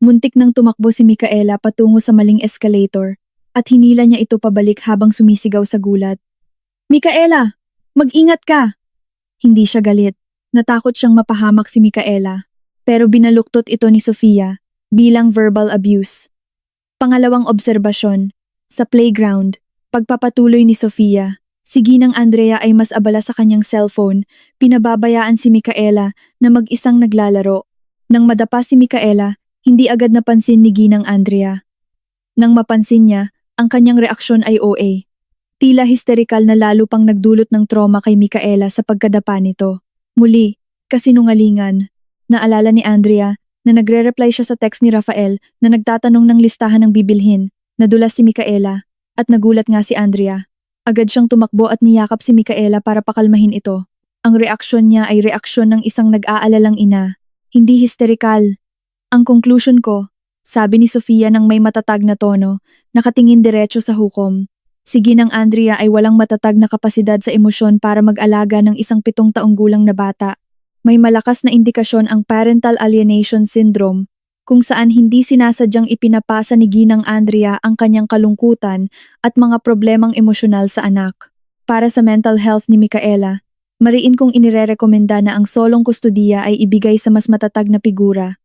Muntik nang tumakbo si Micaela patungo sa maling escalator at hinila niya ito pabalik habang sumisigaw sa gulat. Micaela! Mag-ingat ka! Hindi siya galit. Natakot siyang mapahamak si Micaela. Pero binaluktot ito ni Sofia bilang verbal abuse. Pangalawang obserbasyon. Sa playground, pagpapatuloy ni Sofia, si Ginang Andrea ay mas abala sa kanyang cellphone, pinababayaan si Micaela na mag-isang naglalaro. Nang madapa si Micaela, hindi agad napansin ni Ginang Andrea. Nang mapansin niya, ang kanyang reaksyon ay OA. Tila hysterikal na lalo pang nagdulot ng trauma kay Micaela sa pagkadapa nito. Muli, kasinungalingan. Naalala ni Andrea na nagre-reply siya sa text ni Rafael na nagtatanong ng listahan ng bibilhin. Nadulas si Micaela at nagulat nga si Andrea. Agad siyang tumakbo at niyakap si Micaela para pakalmahin ito. Ang reaksyon niya ay reaksyon ng isang nag-aalalang ina. Hindi hysterikal. Ang conclusion ko, sabi ni Sofia ng may matatag na tono, nakatingin diretso sa hukom. Si Ginang Andrea ay walang matatag na kapasidad sa emosyon para mag-alaga ng isang 7 taong gulang na bata. May malakas na indikasyon ang parental alienation syndrome, kung saan hindi sinasadyang ipinapasa ni Ginang Andrea ang kanyang kalungkutan at mga problemang emosyonal sa anak. Para sa mental health ni Micaela, mariin kong inirerekomenda na ang solong kustudiya ay ibigay sa mas matatag na figura.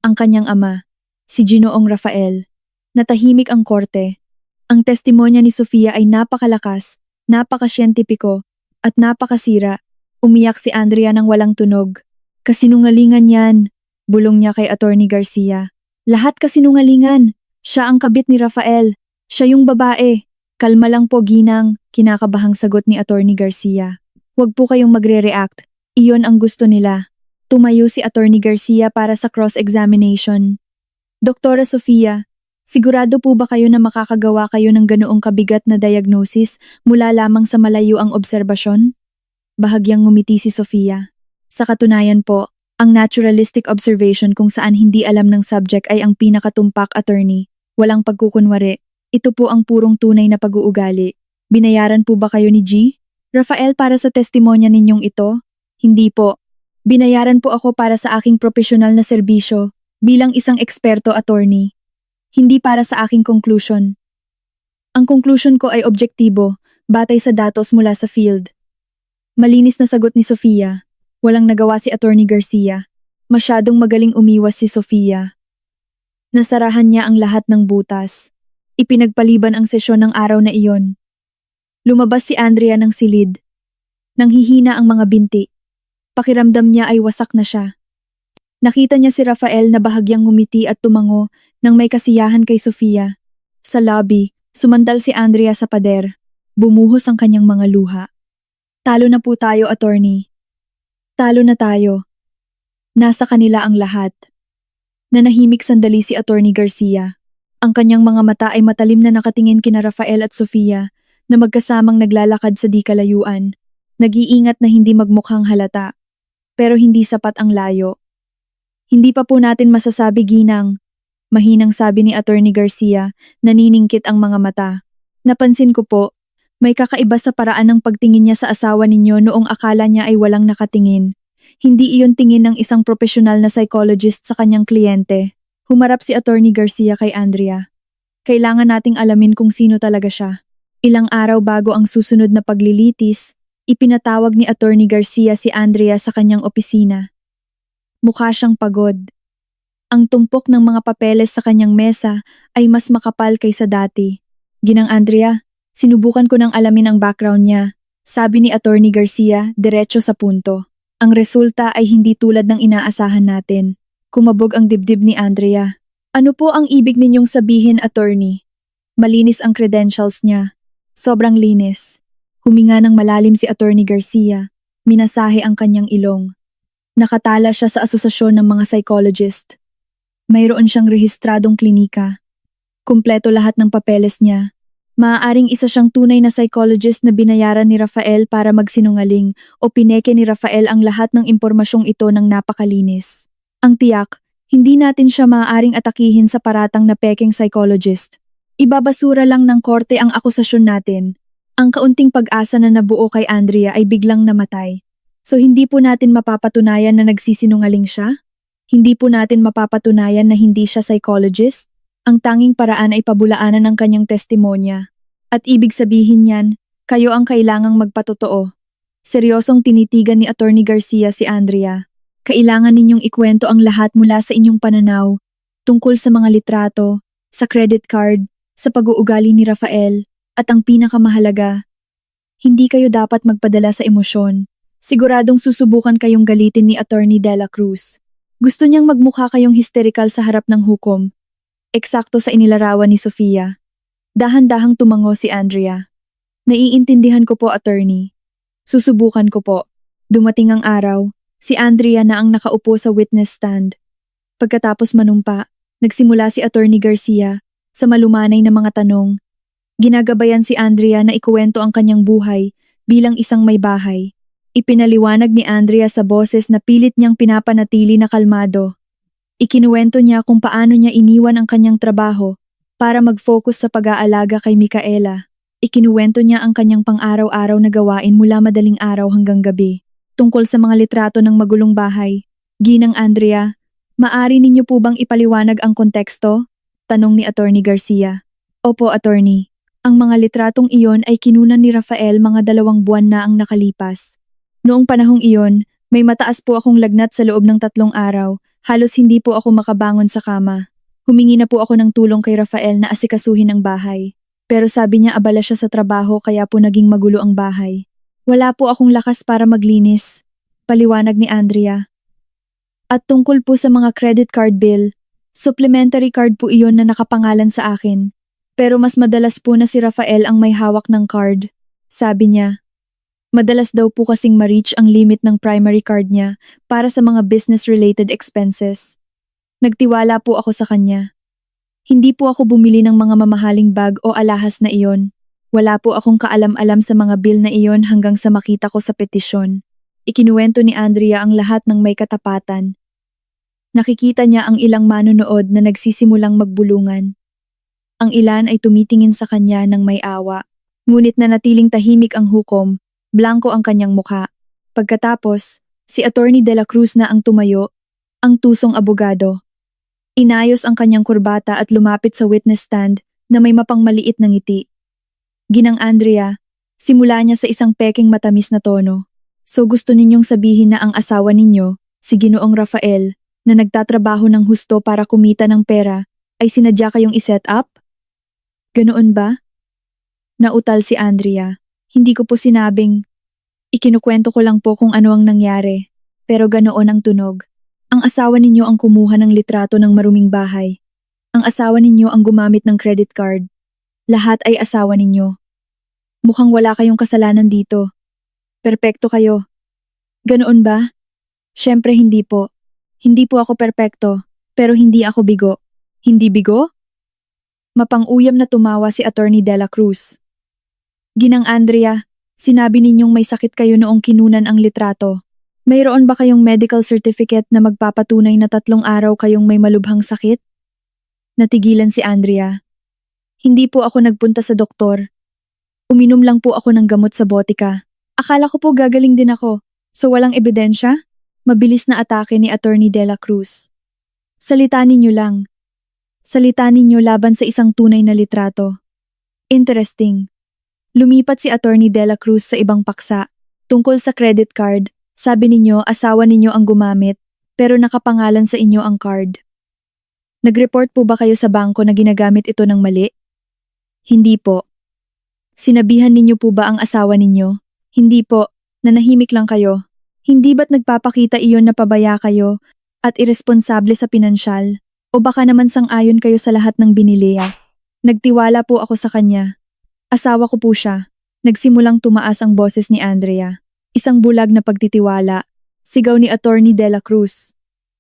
Ang kanyang ama, si Ginoong Rafael. Natahimik ang korte. Ang testimonya ni Sofia ay napakalakas, napakasyentipiko, at napakasira. Umiyak si Andrea ng walang tunog. Kasinungalingan yan, bulong niya kay Attorney Garcia. Lahat kasinungalingan. Siya ang kabit ni Rafael. Siya yung babae. Kalma lang po, Ginang, kinakabahang sagot ni Attorney Garcia. Huwag po kayong magre-react. Iyon ang gusto nila. Tumayo si Attorney Garcia para sa cross-examination. Doktora Sofia, sigurado po ba kayo na makakagawa kayo ng ganoong kabigat na diagnosis mula lamang sa malayo ang obserbasyon? Bahagyang ngumiti si Sofia. Sa katunayan po, ang naturalistic observation kung saan hindi alam ng subject ay ang pinakatumpak, attorney. Walang pagkukunwari. Ito po ang purong tunay na pag-uugali. Binayaran po ba kayo ni G? Rafael, para sa testimonya ninyong ito? Hindi po. Binayaran po ako para sa aking profesional na serbisyo bilang isang eksperto, attorney. Hindi para sa aking conclusion. Ang conclusion ko ay objektibo, batay sa datos mula sa field. Malinis na sagot ni Sofia. Walang nagawa si Attorney Garcia. Masyadong magaling umiwas si Sofia. Nasarahan niya ang lahat ng butas. Ipinagpaliban ang sesyon ng araw na iyon. Lumabas si Andrea ng silid. Nanghihina ang mga binti. Pakiramdam niya ay wasak na siya. Nakita niya si Rafael na bahagyang ngumiti at tumango nang may kasiyahan kay Sofia. Sa lobby, sumandal si Andrea sa pader. Bumuhos ang kanyang mga luha. Talo na po tayo, attorney. Talo na tayo. Nasa kanila ang lahat. Nanahimik sandali si Attorney Garcia. Ang kanyang mga mata ay matalim na nakatingin kina Rafael at Sofia na magkasamang naglalakad sa di kalayuan. Nag-iingat na hindi magmukhang halata. Pero hindi sapat ang layo. Hindi pa po natin masasabi, Ginang. Mahinang sabi ni Attorney Garcia, naniningkit ang mga mata. Napansin ko po, may kakaiba sa paraan ng pagtingin niya sa asawa ninyo noong akala niya ay walang nakatingin. Hindi iyon tingin ng isang profesional na psychologist sa kanyang kliyente. Humarap si Attorney Garcia kay Andrea. Kailangan nating alamin kung sino talaga siya. Ilang araw bago ang susunod na paglilitis, ipinatawag ni Attorney Garcia si Andrea sa kanyang opisina. Mukha siyang pagod. Ang tumpok ng mga papeles sa kanyang mesa ay mas makapal kaysa dati. Ginang Andrea, sinubukan ko ng alamin ang background niya. Sabi ni Attorney Garcia, diretso sa punto. Ang resulta ay hindi tulad ng inaasahan natin. Kumabog ang dibdib ni Andrea. Ano po ang ibig ninyong sabihin, attorney? Malinis ang credentials niya. Sobrang linis. Huminga ng malalim si Attorney Garcia. Minasahe ang kanyang ilong. Nakatala siya sa asosasyon ng mga psychologist. Mayroon siyang rehistradong klinika. Kumpleto lahat ng papeles niya. Maaaring isa siyang tunay na psychologist na binayaran ni Rafael para magsinungaling o pineke ni Rafael ang lahat ng impormasyong ito ng napakalinis. Ang tiyak, hindi natin siya maaaring atakihin sa paratang na pekeng psychologist. Ibabasura lang ng korte ang akusasyon natin. Ang kaunting pag-asa na nabuo kay Andrea ay biglang namatay. So hindi po natin mapapatunayan na nagsisinungaling siya? Hindi po natin mapapatunayan na hindi siya psychologist? Ang tanging paraan ay pabulaanan ng kanyang testimonya. At ibig sabihin niyan, kayo ang kailangang magpatotoo. Seryosong tinitigan ni Attorney Garcia si Andrea. Kailangan ninyong ikwento ang lahat mula sa inyong pananaw, tungkol sa mga litrato, sa credit card, sa pag-uugali ni Rafael, at ang pinakamahalaga, hindi kayo dapat magpadala sa emosyon. Siguradong susubukan kayong galitin ni Attorney Dela Cruz. Gusto niyang magmukha kayong hysterical sa harap ng hukom. Eksakto sa inilarawan ni Sofia. Dahan-dahang tumango si Andrea. Naiintindihan ko po, attorney. Susubukan ko po. Dumating ang araw, si Andrea na ang nakaupo sa witness stand. Pagkatapos manumpa, nagsimula si Attorney Garcia sa malumanay na mga tanong. Ginagabayan si Andrea na ikuwento ang kanyang buhay bilang isang may bahay. Ipinaliwanag ni Andrea sa boses na pilit niyang pinapanatili na kalmado. Ikinuwento niya kung paano niya iniwan ang kanyang trabaho para mag-focus sa pag-aalaga kay Micaela. Ikinuwento niya ang kanyang pang-araw-araw na gawain mula madaling araw hanggang gabi. Tungkol sa mga litrato ng magulong bahay. Ginang Andrea, maari ninyo po bang ipaliwanag ang konteksto? Tanong ni Attorney Garcia. Opo, attorney. Ang mga litratong iyon ay kinunan ni Rafael mga 2 buwan na ang nakalipas. Noong panahong iyon, may mataas po akong lagnat sa loob ng 3 araw. Halos hindi po ako makabangon sa kama. Humingi na po ako ng tulong kay Rafael na asikasuhin ang bahay. Pero sabi niya abala siya sa trabaho kaya po naging magulo ang bahay. Wala po akong lakas para maglinis, paliwanag ni Andrea. At tungkol po sa mga credit card bill, supplementary card po iyon na nakapangalan sa akin. Pero mas madalas po na si Rafael ang may hawak ng card, sabi niya. Madalas daw po kasing ma-reach ang limit ng primary card niya para sa mga business-related expenses. Nagtiwala po ako sa kanya. Hindi po ako bumili ng mga mamahaling bag o alahas na iyon. Wala po akong kaalam-alam sa mga bill na iyon hanggang sa makita ko sa petisyon. Ikinuwento ni Andrea ang lahat ng may katapatan. Nakikita niya ang ilang manonood na nagsisimulang magbulungan. Ang ilan ay tumitingin sa kanya ng may awa. Ngunit nanatiling tahimik ang hukom, blanko ang kanyang mukha. Pagkatapos, si Attorney De La Cruz na ang tumayo, ang tusong abogado. Inayos ang kanyang kurbata at lumapit sa witness stand na may mapangmaliit na ngiti. Ginang Andrea, simula niya sa isang pekeng matamis na tono. So gusto ninyong sabihin na ang asawa ninyo, si Ginoong Rafael, na nagtatrabaho ng husto para kumita ng pera, ay sinadya kayong iset up? Ganoon ba? Nautal si Andrea. Hindi ko po sinabing. Ikinukwento ko lang po kung ano ang nangyari. Pero ganoon ang tunog. Ang asawa ninyo ang kumuha ng litrato ng maruming bahay. Ang asawa ninyo ang gumamit ng credit card. Lahat ay asawa ninyo. Mukhang wala kayong kasalanan dito. Perpekto kayo. Ganoon ba? Siyempre hindi po. Hindi po ako perpekto, pero hindi ako bigo. Hindi bigo? Mapang-uyam na tumawa si Attorney De La Cruz. Ginang Andrea, sinabi ninyong may sakit kayo noong kinunan ang litrato. Mayroon ba kayong medical certificate na magpapatunay na 3 araw kayong may malubhang sakit? Natigilan si Andrea. Hindi po ako nagpunta sa doktor. Uminom lang po ako ng gamot sa botika. Akala ko po gagaling din ako, so walang ebidensya? Mabilis na atake ni Attorney De La Cruz. Salita ninyo lang. Salita ninyo laban sa isang tunay na litrato. Interesting. Lumipat si Attorney De La Cruz sa ibang paksa. Tungkol sa credit card, sabi ninyo asawa ninyo ang gumamit, pero nakapangalan sa inyo ang card. Nag-report po ba kayo sa bangko na ginagamit ito ng mali? Hindi po. Sinabihan ninyo po ba ang asawa ninyo? Hindi po, nanahimik lang kayo. Hindi ba't nagpapakita iyon na pabaya kayo at iresponsable sa pinansyal? O baka naman sang-ayon kayo sa lahat ng binili? Nagtiwala po ako sa kanya. Asawa ko po siya. Nagsimulang tumaas ang boses ni Andrea. Isang bulag na pagtitiwala. Sigaw ni Attorney De La Cruz.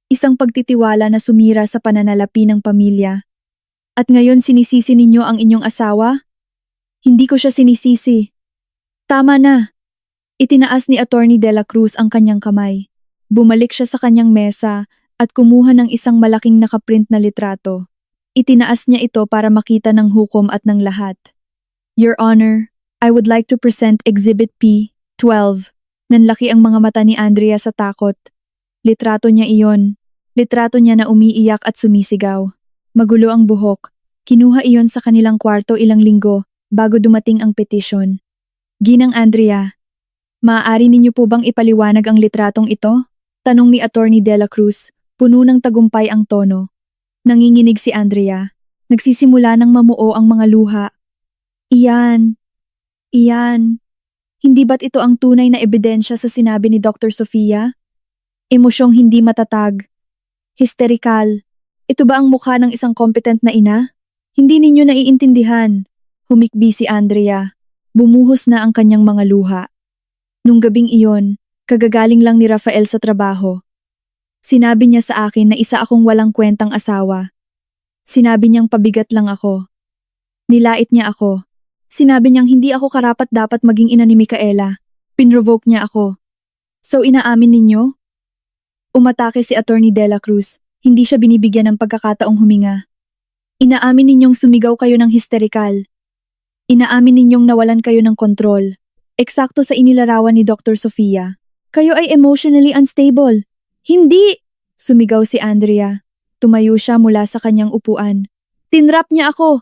Isang pagtitiwala na sumira sa pananalapi ng pamilya. At ngayon sinisisi ninyo ang inyong asawa? Hindi ko siya sinisisi. Tama na. Itinaas ni Attorney De La Cruz ang kanyang kamay. Bumalik siya sa kanyang mesa at kumuha ng isang malaking nakaprint na litrato. Itinaas niya ito para makita ng hukom at ng lahat. Your Honor, I would like to present Exhibit P, 12. Nanlaki ang mga mata ni Andrea sa takot. Litrato niya iyon. Litrato niya na umiiyak at sumisigaw. Magulo ang buhok. Kinuha iyon sa kanilang kwarto ilang linggo bago dumating ang petisyon. Ginang Andrea, maaari ninyo po bang ipaliwanag ang litratong ito? Tanong ni Attorney De La Cruz, puno ng tagumpay ang tono. Nanginginig si Andrea. Nagsisimula ng mamuo ang mga luha. Iyan. Iyan. Hindi ba't ito ang tunay na ebidensya sa sinabi ni Dr. Sofia? Emosyong hindi matatag. Histerikal. Ito ba ang mukha ng isang competent na ina? Hindi ninyo naiintindihan. Humikbi si Andrea. Bumuhos na ang kanyang mga luha. Nung gabing iyon, kagagaling lang ni Rafael sa trabaho. Sinabi niya sa akin na isa akong walang kwentang asawa. Sinabi niyang pabigat lang ako. Nilait niya ako. Sinabi niyang hindi ako karapat-dapat maging ina ni Micaela. Pinrovoke niya ako. So inaamin ninyo? Umatake si Attorney De La Cruz. Hindi siya binibigyan ng pagkakataong huminga. Inaamin ninyong sumigaw kayo ng histerikal. Inaamin ninyong nawalan kayo ng kontrol. Eksakto sa inilarawan ni Dr. Sofia. Kayo ay emotionally unstable. Hindi! Sumigaw si Andrea. Tumayo siya mula sa kanyang upuan. Tinrap niya ako!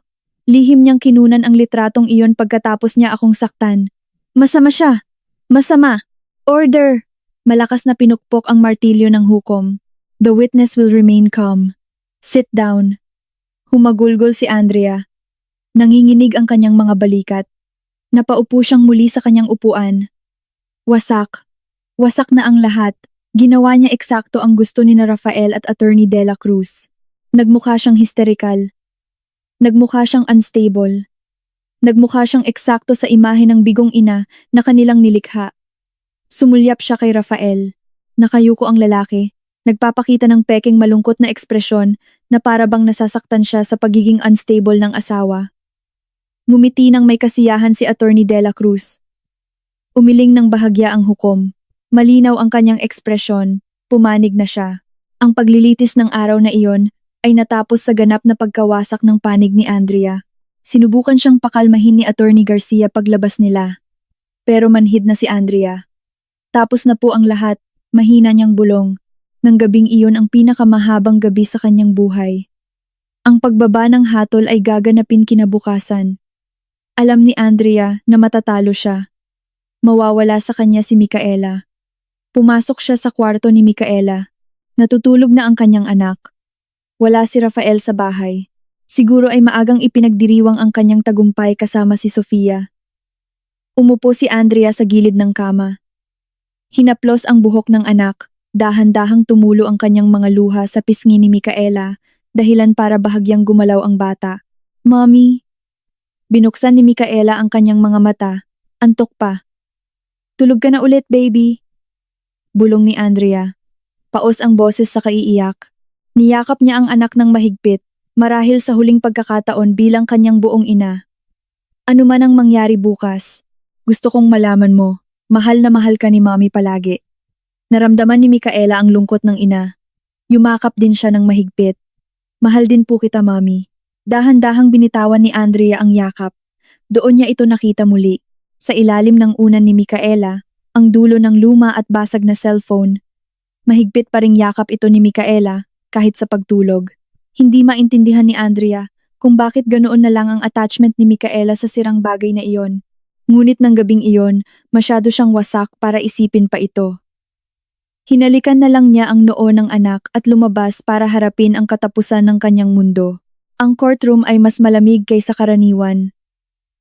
Lihim niyang kinunan ang litratong iyon pagkatapos niya akong saktan. Masama siya! Masama! Order! Malakas na pinukpok ang martilyo ng hukom. The witness will remain calm. Sit down. Humagulgol si Andrea. Nanginginig ang kanyang mga balikat. Napaupo siyang muli sa kanyang upuan. Wasak. Wasak na ang lahat. Ginawa niya eksakto ang gusto ni na Rafael at Attorney De La Cruz. Nagmukha siyang hysterical. Nagmukha siyang unstable. Nagmukha siyang eksakto sa imahe ng bigong ina na kanilang nilikha. Sumulyap siya kay Rafael. Nakayuko ang lalaki. Nagpapakita ng pekeng malungkot na ekspresyon na para bang nasasaktan siya sa pagiging unstable ng asawa. Ngumiti ng may kasiyahan si Attorney De La Cruz. Umiling ng bahagya ang hukom. Malinaw ang kanyang ekspresyon, pumanig na siya. Ang paglilitis ng araw na iyon ay natapos sa ganap na pagkawasak ng panig ni Andrea. Sinubukan siyang pakalmahin ni Attorney Garcia paglabas nila. Pero manhid na si Andrea. Tapos na po ang lahat, mahina niyang bulong. Nang gabing iyon ang pinakamahabang gabi sa kanyang buhay. Ang pagbaba ng hatol ay gaganapin kinabukasan. Alam ni Andrea na matatalo siya. Mawawala sa kanya si Micaela. Pumasok siya sa kwarto ni Micaela. Natutulog na ang kanyang anak. Wala si Rafael sa bahay. Siguro ay maagang ipinagdiriwang ang kanyang tagumpay kasama si Sofia. Umupo si Andrea sa gilid ng kama. Hinaplos ang buhok ng anak, dahan-dahang tumulo ang kanyang mga luha sa pisngi ni Micaela, dahilan para bahagyang gumalaw ang bata. Mommy! Binuksan ni Micaela ang kanyang mga mata, antok pa. Tulog ka na ulit, baby! Bulong ni Andrea. Paos ang boses sa kaiiyak. Niyakap niya ang anak ng mahigpit, marahil sa huling pagkakataon bilang kanyang buong ina. Ano man ang mangyari bukas, gusto kong malaman mo, mahal na mahal ka ni Mommy palagi. Naramdaman ni Micaela ang lungkot ng ina. Yumakap din siya ng mahigpit. Mahal din po kita, Mommy. Dahan-dahang binitawan ni Andrea ang yakap. Doon niya ito nakita muli. Sa ilalim ng unan ni Micaela, ang dulo ng luma at basag na cellphone. Mahigpit pa ring yakap ito ni Micaela, kahit sa pagtulog. Hindi maintindihan ni Andrea kung bakit ganoon na lang ang attachment ni Micaela sa sirang bagay na iyon. Ngunit ng gabing iyon, masyado siyang wasak para isipin pa ito. Hinalikan na lang niya ang noo ng anak at lumabas para harapin ang katapusan ng kanyang mundo. Ang courtroom ay mas malamig kaysa karaniwan.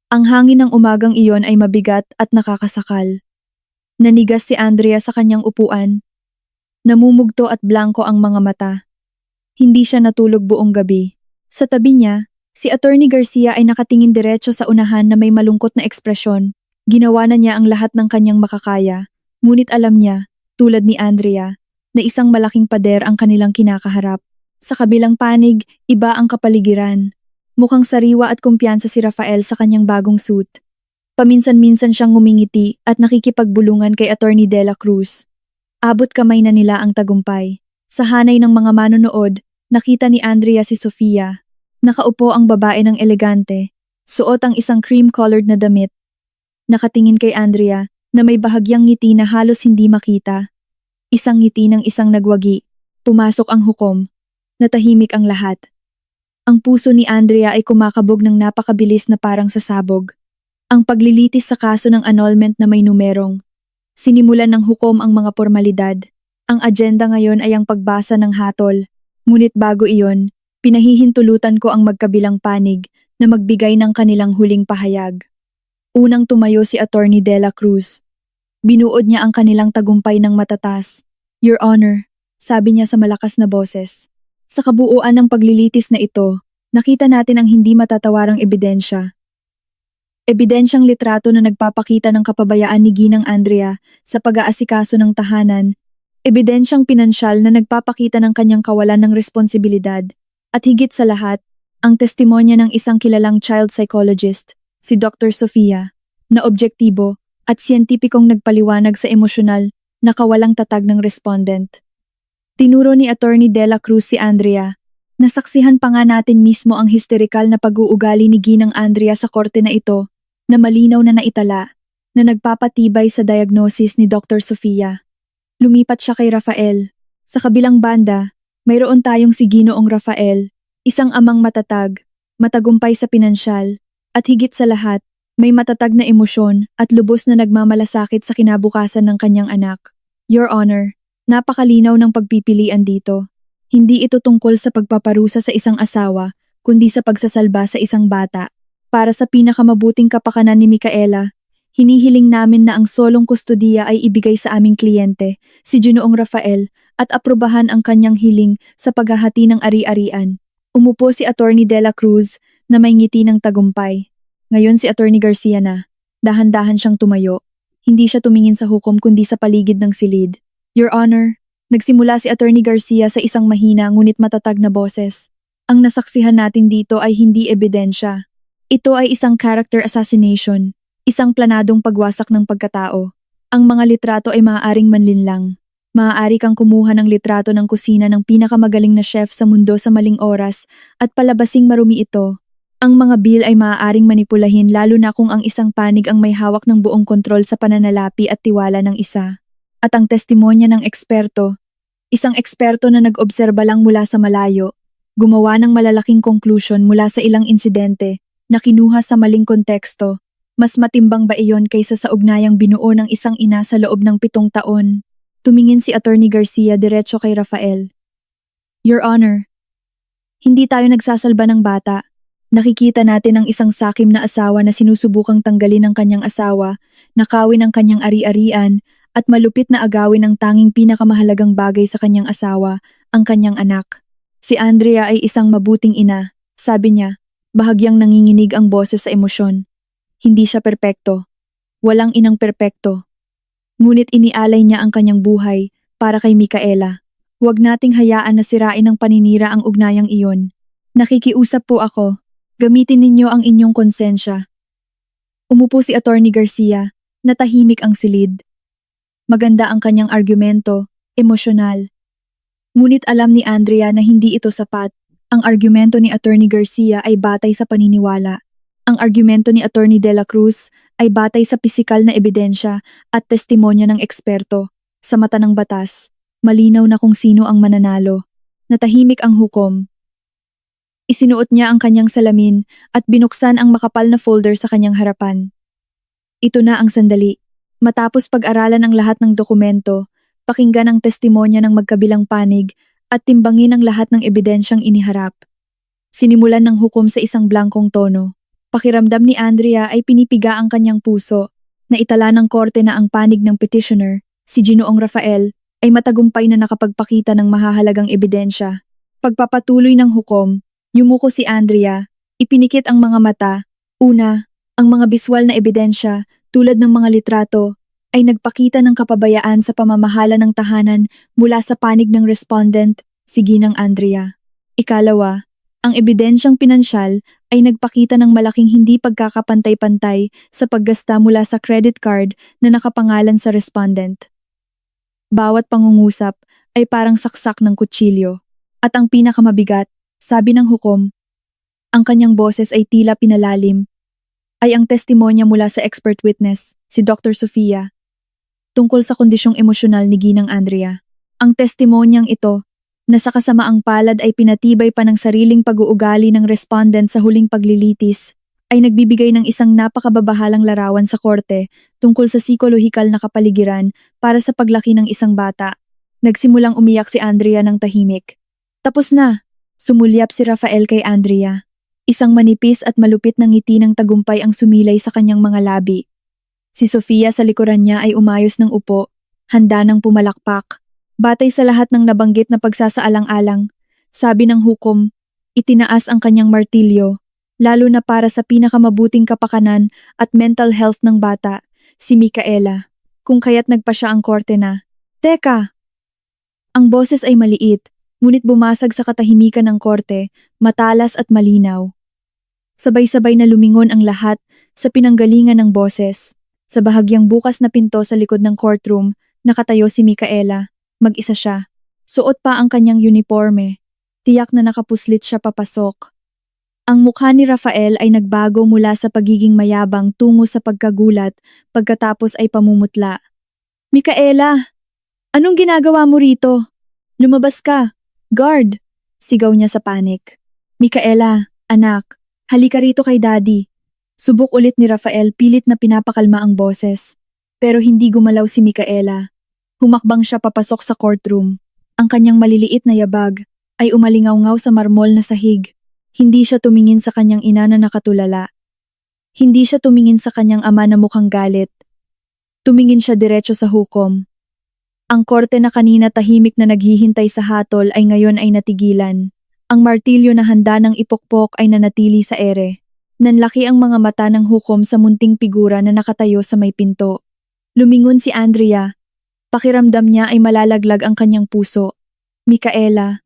Ang hangin ng umagang iyon ay mabigat at nakakasakal. Nanigas si Andrea sa kanyang upuan. Namumugto at blanko ang mga mata. Hindi siya natulog buong gabi. Sa tabi niya, si Attorney Garcia ay nakatingin diretso sa unahan na may malungkot na ekspresyon. Ginawa na niya ang lahat ng kanyang makakaya, ngunit alam niya, tulad ni Andrea, na isang malaking pader ang kanilang kinakaharap. Sa kabilang panig, iba ang kapaligiran. Mukhang sariwa at kumpiyansa si Rafael sa kanyang bagong suit. Paminsan-minsan siyang ngumingiti at nakikipagbulungan kay Attorney De La Cruz. Abot kamay na nila ang tagumpay. Sa hanay ng mga manonood, nakita ni Andrea si Sofia. Nakaupo ang babae ng elegante. Suot ang isang cream-colored na damit. Nakatingin kay Andrea na may bahagyang ngiti na halos hindi makita. Isang ngiti ng isang nagwagi. Pumasok ang hukom. Natahimik ang lahat. Ang puso ni Andrea ay kumakabog ng napakabilis na parang sasabog. Ang paglilitis sa kaso ng annulment na may numerong. Sinimulan ng hukom ang mga formalidad. Ang agenda ngayon ay ang pagbasa ng hatol. Ngunit bago iyon, pinahihintulutan ko ang magkabilang panig na magbigay ng kanilang huling pahayag. Unang tumayo si Attorney De La Cruz. Binuod niya ang kanilang tagumpay ng matatas. Your Honor, sabi niya sa malakas na boses. Sa kabuuan ng paglilitis na ito, nakita natin ang hindi matatawarang ebidensya. Ebidensyang litrato na nagpapakita ng kapabayaan ni Ginang Andrea sa pag-aasikaso ng tahanan, ebidensyang pinansyal na nagpapakita ng kanyang kawalan ng responsibilidad, at higit sa lahat, ang testimonya ng isang kilalang child psychologist, si Dr. Sofia, na objektibo at siyentipikong nagpaliwanag sa emosyonal na kawalang tatag ng respondent. Tinuro ni Attorney De La Cruz si Andrea. Nasaksihan pa nga natin mismo ang hysterical na pag-uugali ni Ginang Andrea sa korte na ito, na malinaw na naitala, na nagpapatibay sa diagnosis ni Dr. Sofia. Lumipat siya kay Rafael. Sa kabilang banda, mayroon tayong si Ginoong Rafael, isang amang matatag, matagumpay sa pinansyal, at higit sa lahat, may matatag na emosyon at lubos na nagmamalasakit sa kinabukasan ng kanyang anak. Your Honor, napakalinaw ng pagpipilian dito. Hindi ito tungkol sa pagpaparusa sa isang asawa, kundi sa pagsasalba sa isang bata. Para sa pinakamabuting kapakanan ni Micaela, hinihiling namin na ang solong kustodiya ay ibigay sa aming kliyente, si Ginoong Rafael, at aprobahan ang kanyang hiling sa paghahati ng ari-arian. Umupo si Attorney De La Cruz na may ngiti ng tagumpay. Ngayon si Attorney Garcia na. Dahan-dahan siyang tumayo. Hindi siya tumingin sa hukom kundi sa paligid ng silid. Your Honor, nagsimula si Attorney Garcia sa isang mahina ngunit matatag na boses. Ang nasaksihan natin dito ay hindi ebidensya. Ito ay isang character assassination, isang planadong pagwasak ng pagkatao. Ang mga litrato ay maaaring manlinlang. Maaari kang kumuha ng litrato ng kusina ng pinakamagaling na chef sa mundo sa maling oras at palabasing marumi ito. Ang mga bill ay maaaring manipulahin lalo na kung ang isang panig ang may hawak ng buong kontrol sa pananalapi at tiwala ng isa. At ang testimonya ng eksperto, isang eksperto na nag-obserba lang mula sa malayo, gumawa ng malalaking conclusion mula sa ilang insidente na kinuha sa maling konteksto. Mas matimbang ba iyon kaysa sa ugnayang binuo ng isang ina sa loob ng 7 taon? Tumingin si Attorney Garcia diretso kay Rafael. Your Honor, hindi tayo nagsasalba ng bata. Nakikita natin ang isang sakim na asawa na sinusubukang tanggalin ang kanyang asawa, nakawin ang kanyang ari-arian, at malupit na agawin ang tanging pinakamahalagang bagay sa kanyang asawa, ang kanyang anak. Si Andrea ay isang mabuting ina, sabi niya, bahagyang nanginginig ang boses sa emosyon. Hindi siya perpekto. Walang inang perpekto. Ngunit inialay niya ang kanyang buhay para kay Micaela. Huwag nating hayaan na sirain ng paninira ang ugnayang iyon. Nakikiusap po ako. Gamitin ninyo ang inyong konsensya. Umupo si Attorney Garcia, natahimik ang silid. Maganda ang kanyang argumento, emosyonal. Ngunit alam ni Andrea na hindi ito sapat. Ang argumento ni Attorney Garcia ay batay sa paniniwala. Ang argumento ni Attorney De La Cruz ay batay sa pisikal na ebidensya at testimonya ng eksperto. Sa mata ng batas, malinaw na kung sino ang mananalo. Natahimik ang hukom. Isinuot niya ang kanyang salamin at binuksan ang makapal na folder sa kanyang harapan. Ito na ang sandali. Matapos pag-aralan ang lahat ng dokumento, pakinggan ang testimonya ng magkabilang panig at timbangin ang lahat ng ebidensyang iniharap. Sinimulan ng hukom sa isang blankong tono. Pakiramdam ni Andrea ay pinipiga ang kanyang puso na itala ng korte na ang panig ng petitioner, si Ginoong Rafael, ay matagumpay na nakapagpakita ng mahahalagang ebidensya. Pagpapatuloy ng hukom, yumuko si Andrea, ipinikit ang mga mata. Una, ang mga biswal na ebidensya tulad ng mga litrato ay nagpakita ng kapabayaan sa pamamahala ng tahanan mula sa panig ng respondent, si Ginang Andrea. Ikalawa, ang ebidensyang pinansyal ay nagpakita ng malaking hindi pagkakapantay-pantay sa paggasta mula sa credit card na nakapangalan sa respondent. Bawat pangungusap ay parang saksak ng kutsilyo. At ang pinakamabigat, sabi ng hukom, ang kanyang boses ay tila pinalalim, ay ang testimonya mula sa expert witness, si Dr. Sofia, tungkol sa kondisyong emosyonal ni Ginang Andrea. Ang testimonyang ito, na sa kasamaang palad ay pinatibay pa ng sariling pag-uugali ng respondent sa huling paglilitis, ay nagbibigay ng isang napakababahalang larawan sa korte tungkol sa psikolohikal na kapaligiran para sa paglaki ng isang bata. Nagsimulang umiyak si Andrea ng tahimik. Tapos na! Sumulyap si Rafael kay Andrea. Isang manipis at malupit na ngiti ng tagumpay ang sumilay sa kanyang mga labi. Si Sofia sa likuran niya ay umayos ng upo, handa ng pumalakpak. Batay sa lahat ng nabanggit na pagsasaalang-alang, sabi ng hukom, itinaas ang kanyang martilyo, lalo na para sa pinakamabuting kapakanan at mental health ng bata, si Micaela, kung kaya't nagpa siya ang korte na. Teka! Ang boses ay maliit, ngunit bumasag sa katahimikan ng korte, matalas at malinaw. Sabay-sabay na lumingon ang lahat sa pinanggalingan ng boses. Sa bahagyang bukas na pinto sa likod ng courtroom, nakatayo si Micaela. Mag-isa siya. Suot pa ang kanyang uniforme. Tiyak na nakapuslit siya papasok. Ang mukha ni Rafael ay nagbago mula sa pagiging mayabang tungo sa pagkagulat, pagkatapos ay pamumutla. Micaela! Anong ginagawa mo rito? Lumabas ka! Guard! Sigaw niya sa panik. Micaela, anak, halika rito kay daddy. Subok ulit ni Rafael pilit na pinapakalma ang boses. Pero hindi gumalaw si Micaela. Humakbang siya papasok sa courtroom. Ang kanyang maliliit na yabag ay umalingaw-ngaw sa marmol na sahig. Hindi siya tumingin sa kanyang ina na nakatulala. Hindi siya tumingin sa kanyang ama na mukhang galit. Tumingin siya diretso sa hukom. Ang korte na kanina tahimik na naghihintay sa hatol ay ngayon ay natigilan. Ang martilyo na handa ng ipokpok ay nanatili sa ere. Nanlaki ang mga mata ng hukom sa munting figura na nakatayo sa may pinto. Lumingon si Andrea. Pakiramdam niya ay malalaglag ang kanyang puso. Micaela,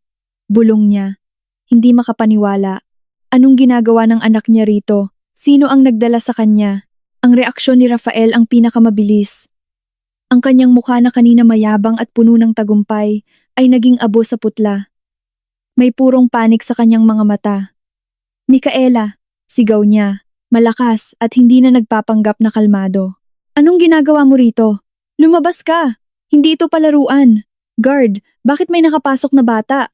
bulong niya. Hindi makapaniwala. Anong ginagawa ng anak niya rito? Sino ang nagdala sa kanya? Ang reaksyon ni Rafael ang pinakamabilis. Ang kanyang mukha na kanina mayabang at puno ng tagumpay ay naging abo sa putla. May purong panik sa kanyang mga mata. Micaela, sigaw niya, malakas at hindi na nagpapanggap na kalmado. Anong ginagawa mo rito? Lumabas ka! Hindi ito palaruan. Guard, bakit may nakapasok na bata?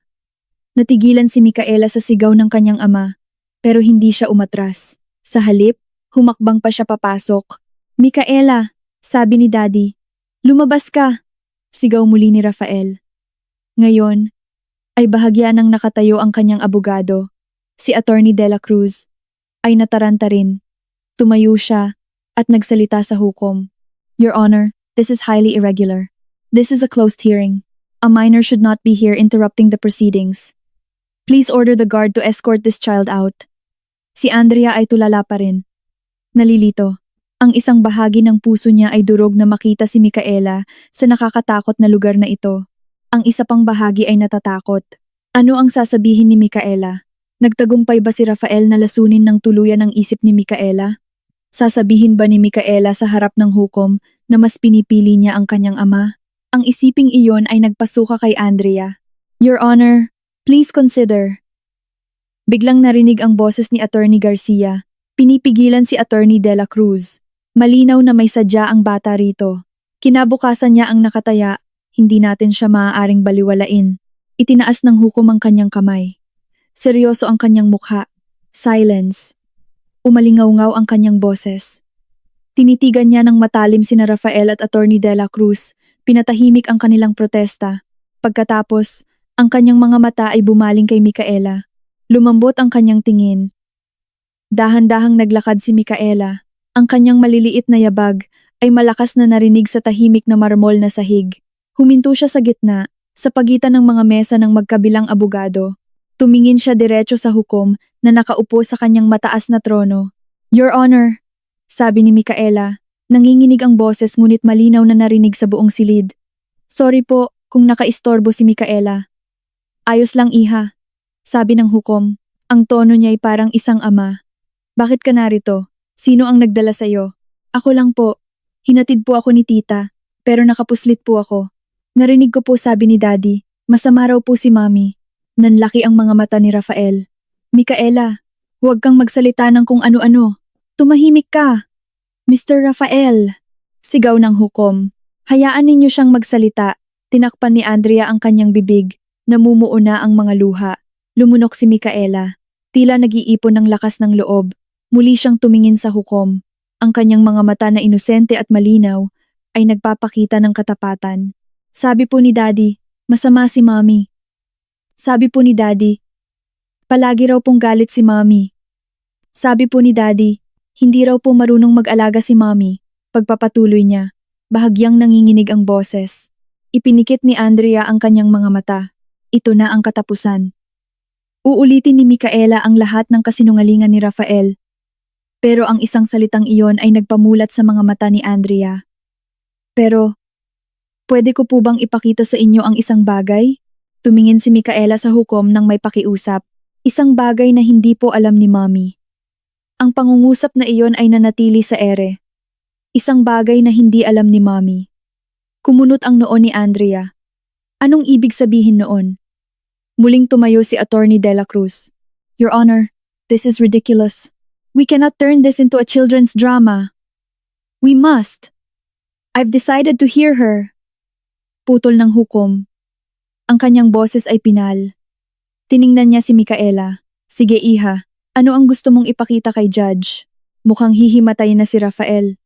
Natigilan si Micaela sa sigaw ng kanyang ama, pero hindi siya umatras. Sa halip, humakbang pa siya papasok. Micaela, sabi ni Daddy. Lumabas ka! Sigaw muli ni Rafael. Ngayon, ay bahagya ng nakatayo ang kanyang abogado, si Attorney De La Cruz, ay nataranta rin. Tumayo siya at nagsalita sa hukom. Your Honor, this is highly irregular. This is a closed hearing. A minor should not be here interrupting the proceedings. Please order the guard to escort this child out. Si Andrea ay tulala pa rin. Nalilito. Ang isang bahagi ng puso niya ay durog na makita si Micaela sa nakakatakot na lugar na ito. Ang isa pang bahagi ay natatakot. Ano ang sasabihin ni Micaela? Nagtagumpay ba si Rafael na lasunin ng tuluyan ang isip ni Micaela? Sasabihin ba ni Micaela sa harap ng hukom na mas pinipili niya ang kanyang ama? Ang isiping iyon ay nagpasuka kay Andrea. Your Honor, please consider. Biglang narinig ang boses ni Attorney Garcia. Pinipigilan si Attorney De La Cruz. Malinaw na may sadya ang bata rito. Kinabukasan niya ang nakataya, hindi natin siya maaaring baliwalain. Itinaas ng hukom ang kanyang kamay. Seryoso ang kanyang mukha. Silence. Umalingaw-ngaw ang kanyang boses. Tinitigan niya ng matalim sina Rafael at Attorney De La Cruz. Pinatahimik ang kanilang protesta. Pagkatapos, ang kanyang mga mata ay bumaling kay Micaela. Lumambot ang kanyang tingin. Dahan-dahang naglakad si Micaela. Ang kanyang maliliit na yabag ay malakas na narinig sa tahimik na marmol na sahig. Huminto siya sa gitna, sa pagitan ng mga mesa ng magkabilang abogado. Tumingin siya diretso sa hukom na nakaupo sa kanyang mataas na trono. Your Honor, sabi ni Micaela, nanginginig ang boses ngunit malinaw na narinig sa buong silid. Sorry po kung nakaistorbo si Micaela. Ayos lang iha, sabi ng hukom. Ang tono niya ay parang isang ama. Bakit ka narito? Sino ang nagdala sa'yo? Ako lang po. Hinatid po ako ni tita, pero nakapuslit po ako. Narinig ko po sabi ni Daddy, masama raw po si Mami. Nanlaki ang mga mata ni Rafael. Micaela, huwag kang magsalita ng kung ano-ano. Tumahimik ka. Mr. Rafael, sigaw ng hukom. Hayaan ninyo siyang magsalita. Tinakpan ni Andrea ang kanyang bibig. Namumuo na ang mga luha. Lumunok si Micaela. Tila nag-iipon ng lakas ng loob. Muli siyang tumingin sa hukom. Ang kanyang mga mata na inosente at malinaw ay nagpapakita ng katapatan. Sabi po ni Daddy, masama si Mami. Sabi po ni Daddy, palagi raw pong galit si Mami. Sabi po ni Daddy, hindi raw po marunong mag-alaga si Mami. Pagpapatuloy niya, bahagyang nanginginig ang boses. Ipinikit ni Andrea ang kanyang mga mata. Ito na ang katapusan. Uulitin ni Micaela ang lahat ng kasinungalingan ni Rafael. Pero ang isang salitang iyon ay nagpamulat sa mga mata ni Andrea. Pero, pwede ko po bang ipakita sa inyo ang isang bagay? Tumingin si Micaela sa hukom nang may pakiusap. Isang bagay na hindi po alam ni Mami. Ang pangungusap na iyon ay nanatili sa ere. Isang bagay na hindi alam ni Mami. Kumunot ang noo ni Andrea. Anong ibig sabihin noon? Muling tumayo si Attorney De La Cruz. Your Honor, this is ridiculous. We cannot turn this into a children's drama. We must. I've decided to hear her. Putol ng hukom. Ang kanyang boses ay pinal. Tiningnan niya si Micaela. Sige iha, ano ang gusto mong ipakita kay Judge? Mukhang hihimatay na si Rafael.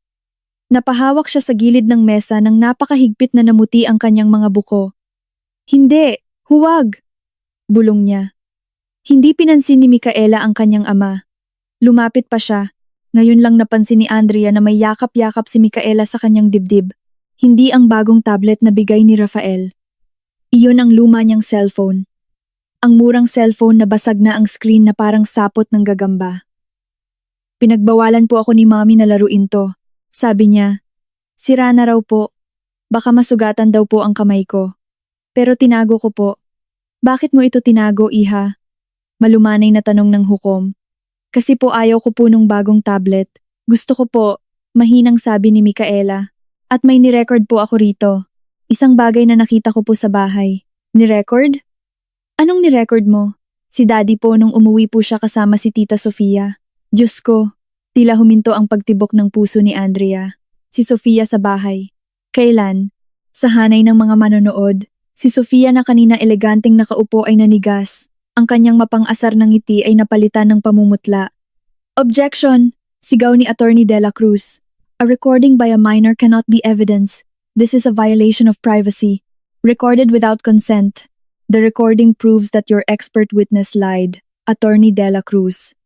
Napahawak siya sa gilid ng mesa nang napakahigpit na namuti ang kanyang mga buko. Hindi, huwag! Bulong niya. Hindi pinansin ni Micaela ang kanyang ama. Lumapit pa siya. Ngayon lang napansin ni Andrea na may yakap-yakap si Micaela sa kanyang dibdib. Hindi ang bagong tablet na bigay ni Rafael. Iyon ang luma niyang cellphone. Ang murang cellphone na basag na ang screen na parang sapot ng gagamba. Pinagbawalan po ako ni Mami na laruin to. Sabi niya, sira na raw po. Baka masugatan daw po ang kamay ko. Pero tinago ko po. Bakit mo ito tinago, iha? Malumanay na tanong ng hukom. Kasi po ayaw ko po nung bagong tablet. Gusto ko po, mahinang sabi ni Micaela. At may nirecord po ako rito. Isang bagay na nakita ko po sa bahay. Nirecord? Anong nirecord mo? Si Daddy po nung umuwi po siya kasama si Tita Sofia. Diyos ko, tila huminto ang pagtibok ng puso ni Andrea. Si Sofia sa bahay. Kailan? Sa hanay ng mga manonood. Si Sofia na kanina eleganteng nakaupo ay nanigas. Ang kanyang mapang-asar ng ngiti ay napalitan ng pamumutla. Objection! Sigaw ni Attorney De La Cruz. A recording by a minor cannot be evidence. This is a violation of privacy. Recorded without consent. The recording proves that your expert witness lied. Attorney De La Cruz.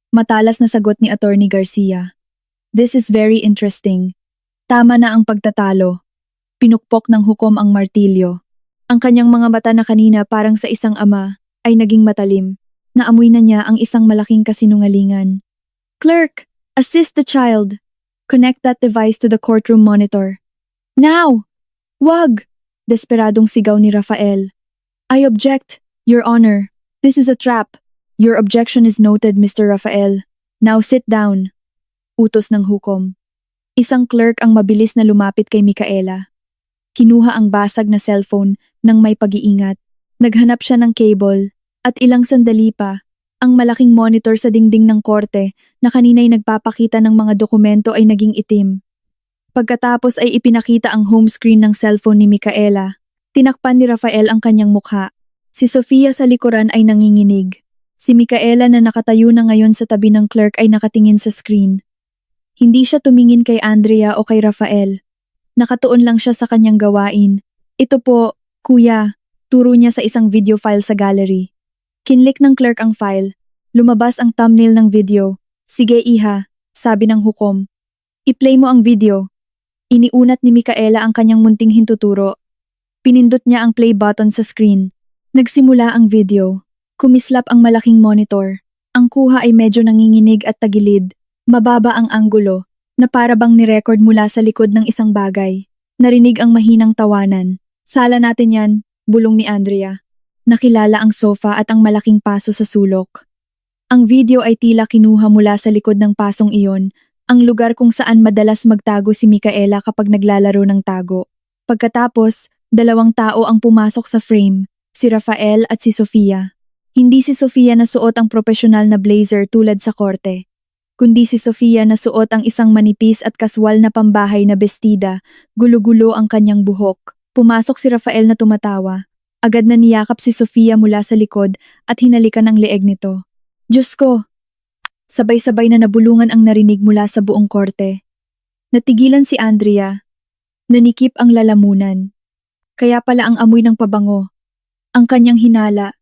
Matalas na sagot ni Attorney Garcia. This is very interesting. Tama na ang pagtatalo. Pinukpok ng hukom ang martilyo. Ang kanyang mga mata na kanina parang sa isang ama ay naging matalim. Naamoy na niya ang isang malaking kasinungalingan. Clerk, assist the child. Connect that device to the courtroom monitor. Now! Wag! Desperadong sigaw ni Rafael. I object, Your Honor. This is a trap. Your objection is noted, Mr. Rafael. Now sit down. Utos ng hukom. Isang clerk ang mabilis na lumapit kay Micaela. Kinuha ang basag na cellphone ng may pag-iingat. Naghanap siya ng cable. At ilang sandali pa, ang malaking monitor sa dingding ng korte na kanina'y nagpapakita ng mga dokumento ay naging itim. Pagkatapos ay ipinakita ang home screen ng cellphone ni Micaela. Tinakpan ni Rafael ang kanyang mukha. Si Sofia sa likuran ay nanginginig. Si Micaela na nakatayo na ngayon sa tabi ng clerk ay nakatingin sa screen. Hindi siya tumingin kay Andrea o kay Rafael. Nakatuon lang siya sa kanyang gawain. Ito po, kuya, turo niya sa isang video file sa gallery. Kinlik ng clerk ang file. Lumabas ang thumbnail ng video. Sige iha, sabi ng hukom. I-play mo ang video. Iniunat ni Micaela ang kanyang munting hintuturo. Pinindot niya ang play button sa screen. Nagsimula ang video. Kumislap ang malaking monitor. Ang kuha ay medyo nanginginig at tagilid. Mababa ang anggulo, na para bang nirecord mula sa likod ng isang bagay. Narinig ang mahinang tawanan. Sala natin yan, bulong ni Andrea. Nakilala ang sofa at ang malaking paso sa sulok. Ang video ay tila kinuha mula sa likod ng pasong iyon, ang lugar kung saan madalas magtago si Micaela kapag naglalaro ng tago. Pagkatapos, dalawang tao ang pumasok sa frame, si Rafael at si Sofia. Hindi si Sofia na suot ang profesional na blazer tulad sa korte, kundi si Sofia na suot ang isang manipis at kaswal na pambahay na bestida, gulo-gulo ang kanyang buhok. Pumasok si Rafael na tumatawa. Agad na niyakap si Sofia mula sa likod at hinalikan ang leeg nito. Diyos ko! Sabay-sabay na nabulungan ang narinig mula sa buong korte. Natigilan si Andrea. Nanikip ang lalamunan. Kaya pala ang amoy ng pabango. Ang kanyang hinala.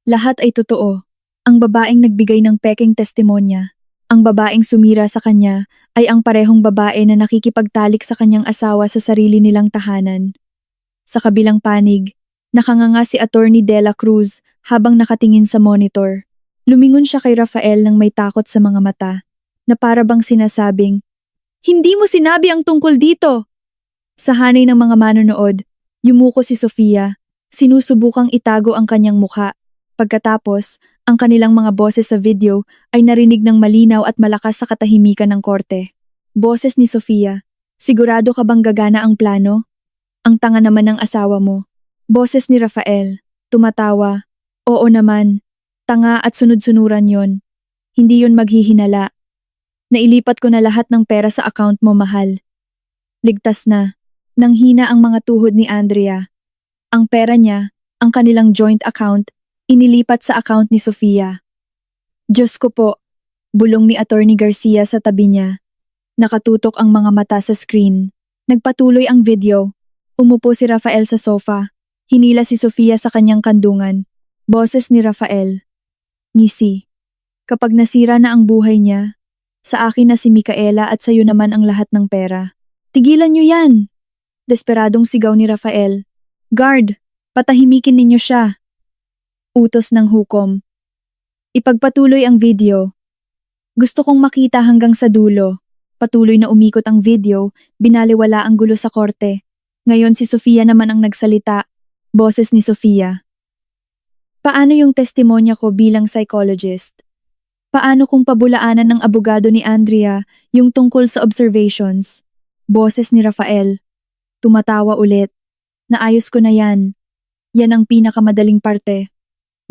Lahat ay totoo. Ang babaeng nagbigay ng peking testimonya. Ang babaeng sumira sa kanya ay ang parehong babae na nakikipagtalik sa kanyang asawa sa sarili nilang tahanan. Sa kabilang panig, nakanganga si Attorney De La Cruz habang nakatingin sa monitor. Lumingon siya kay Rafael nang may takot sa mga mata, na para bang sinasabing, "Hindi mo sinabi ang tungkol dito!" Sa hanay ng mga manonood, yumuko si Sofia, sinusubukang itago ang kanyang mukha. Pagkatapos, ang kanilang mga boses sa video ay narinig ng malinaw at malakas sa katahimikan ng korte. Boses ni Sofia, "Sigurado ka bang gagana ang plano? Ang tanga naman ng asawa mo." Boses ni Rafael, tumatawa, "Oo naman, tanga at sunod-sunuran yon. Hindi yon maghihinala. Nailipat ko na lahat ng pera sa account mo, mahal." Ligtas na. Nanghina ang mga tuhod ni Andrea. Ang pera niya, ang kanilang joint account, inilipat sa account ni Sofia. Diyos ko po, bulong ni Attorney Garcia sa tabi niya. Nakatutok ang mga mata sa screen. Nagpatuloy ang video. Umupo si Rafael sa sofa. Hinila si Sofia sa kanyang kandungan. Boses ni Rafael. Ngisi. Kapag nasira na ang buhay niya, Sa akin na si Micaela at sayo naman ang lahat ng pera. Tigilan niyo yan! Desperadong sigaw ni Rafael. Guard, patahimikin ninyo siya. Utos ng hukom. Ipagpatuloy ang video. Gusto kong makita hanggang sa dulo. Patuloy na umikot ang video, binaliwala ang gulo sa korte. Ngayon si Sofia naman ang nagsalita. Boses ni Sofia. Paano yung testimonya ko bilang psychologist? Paano kung pabulaanan ng abogado ni Andrea yung tungkol sa observations? Boses ni Rafael. Tumatawa ulit. Naayos ko na yan. Yan ang pinakamadaling parte.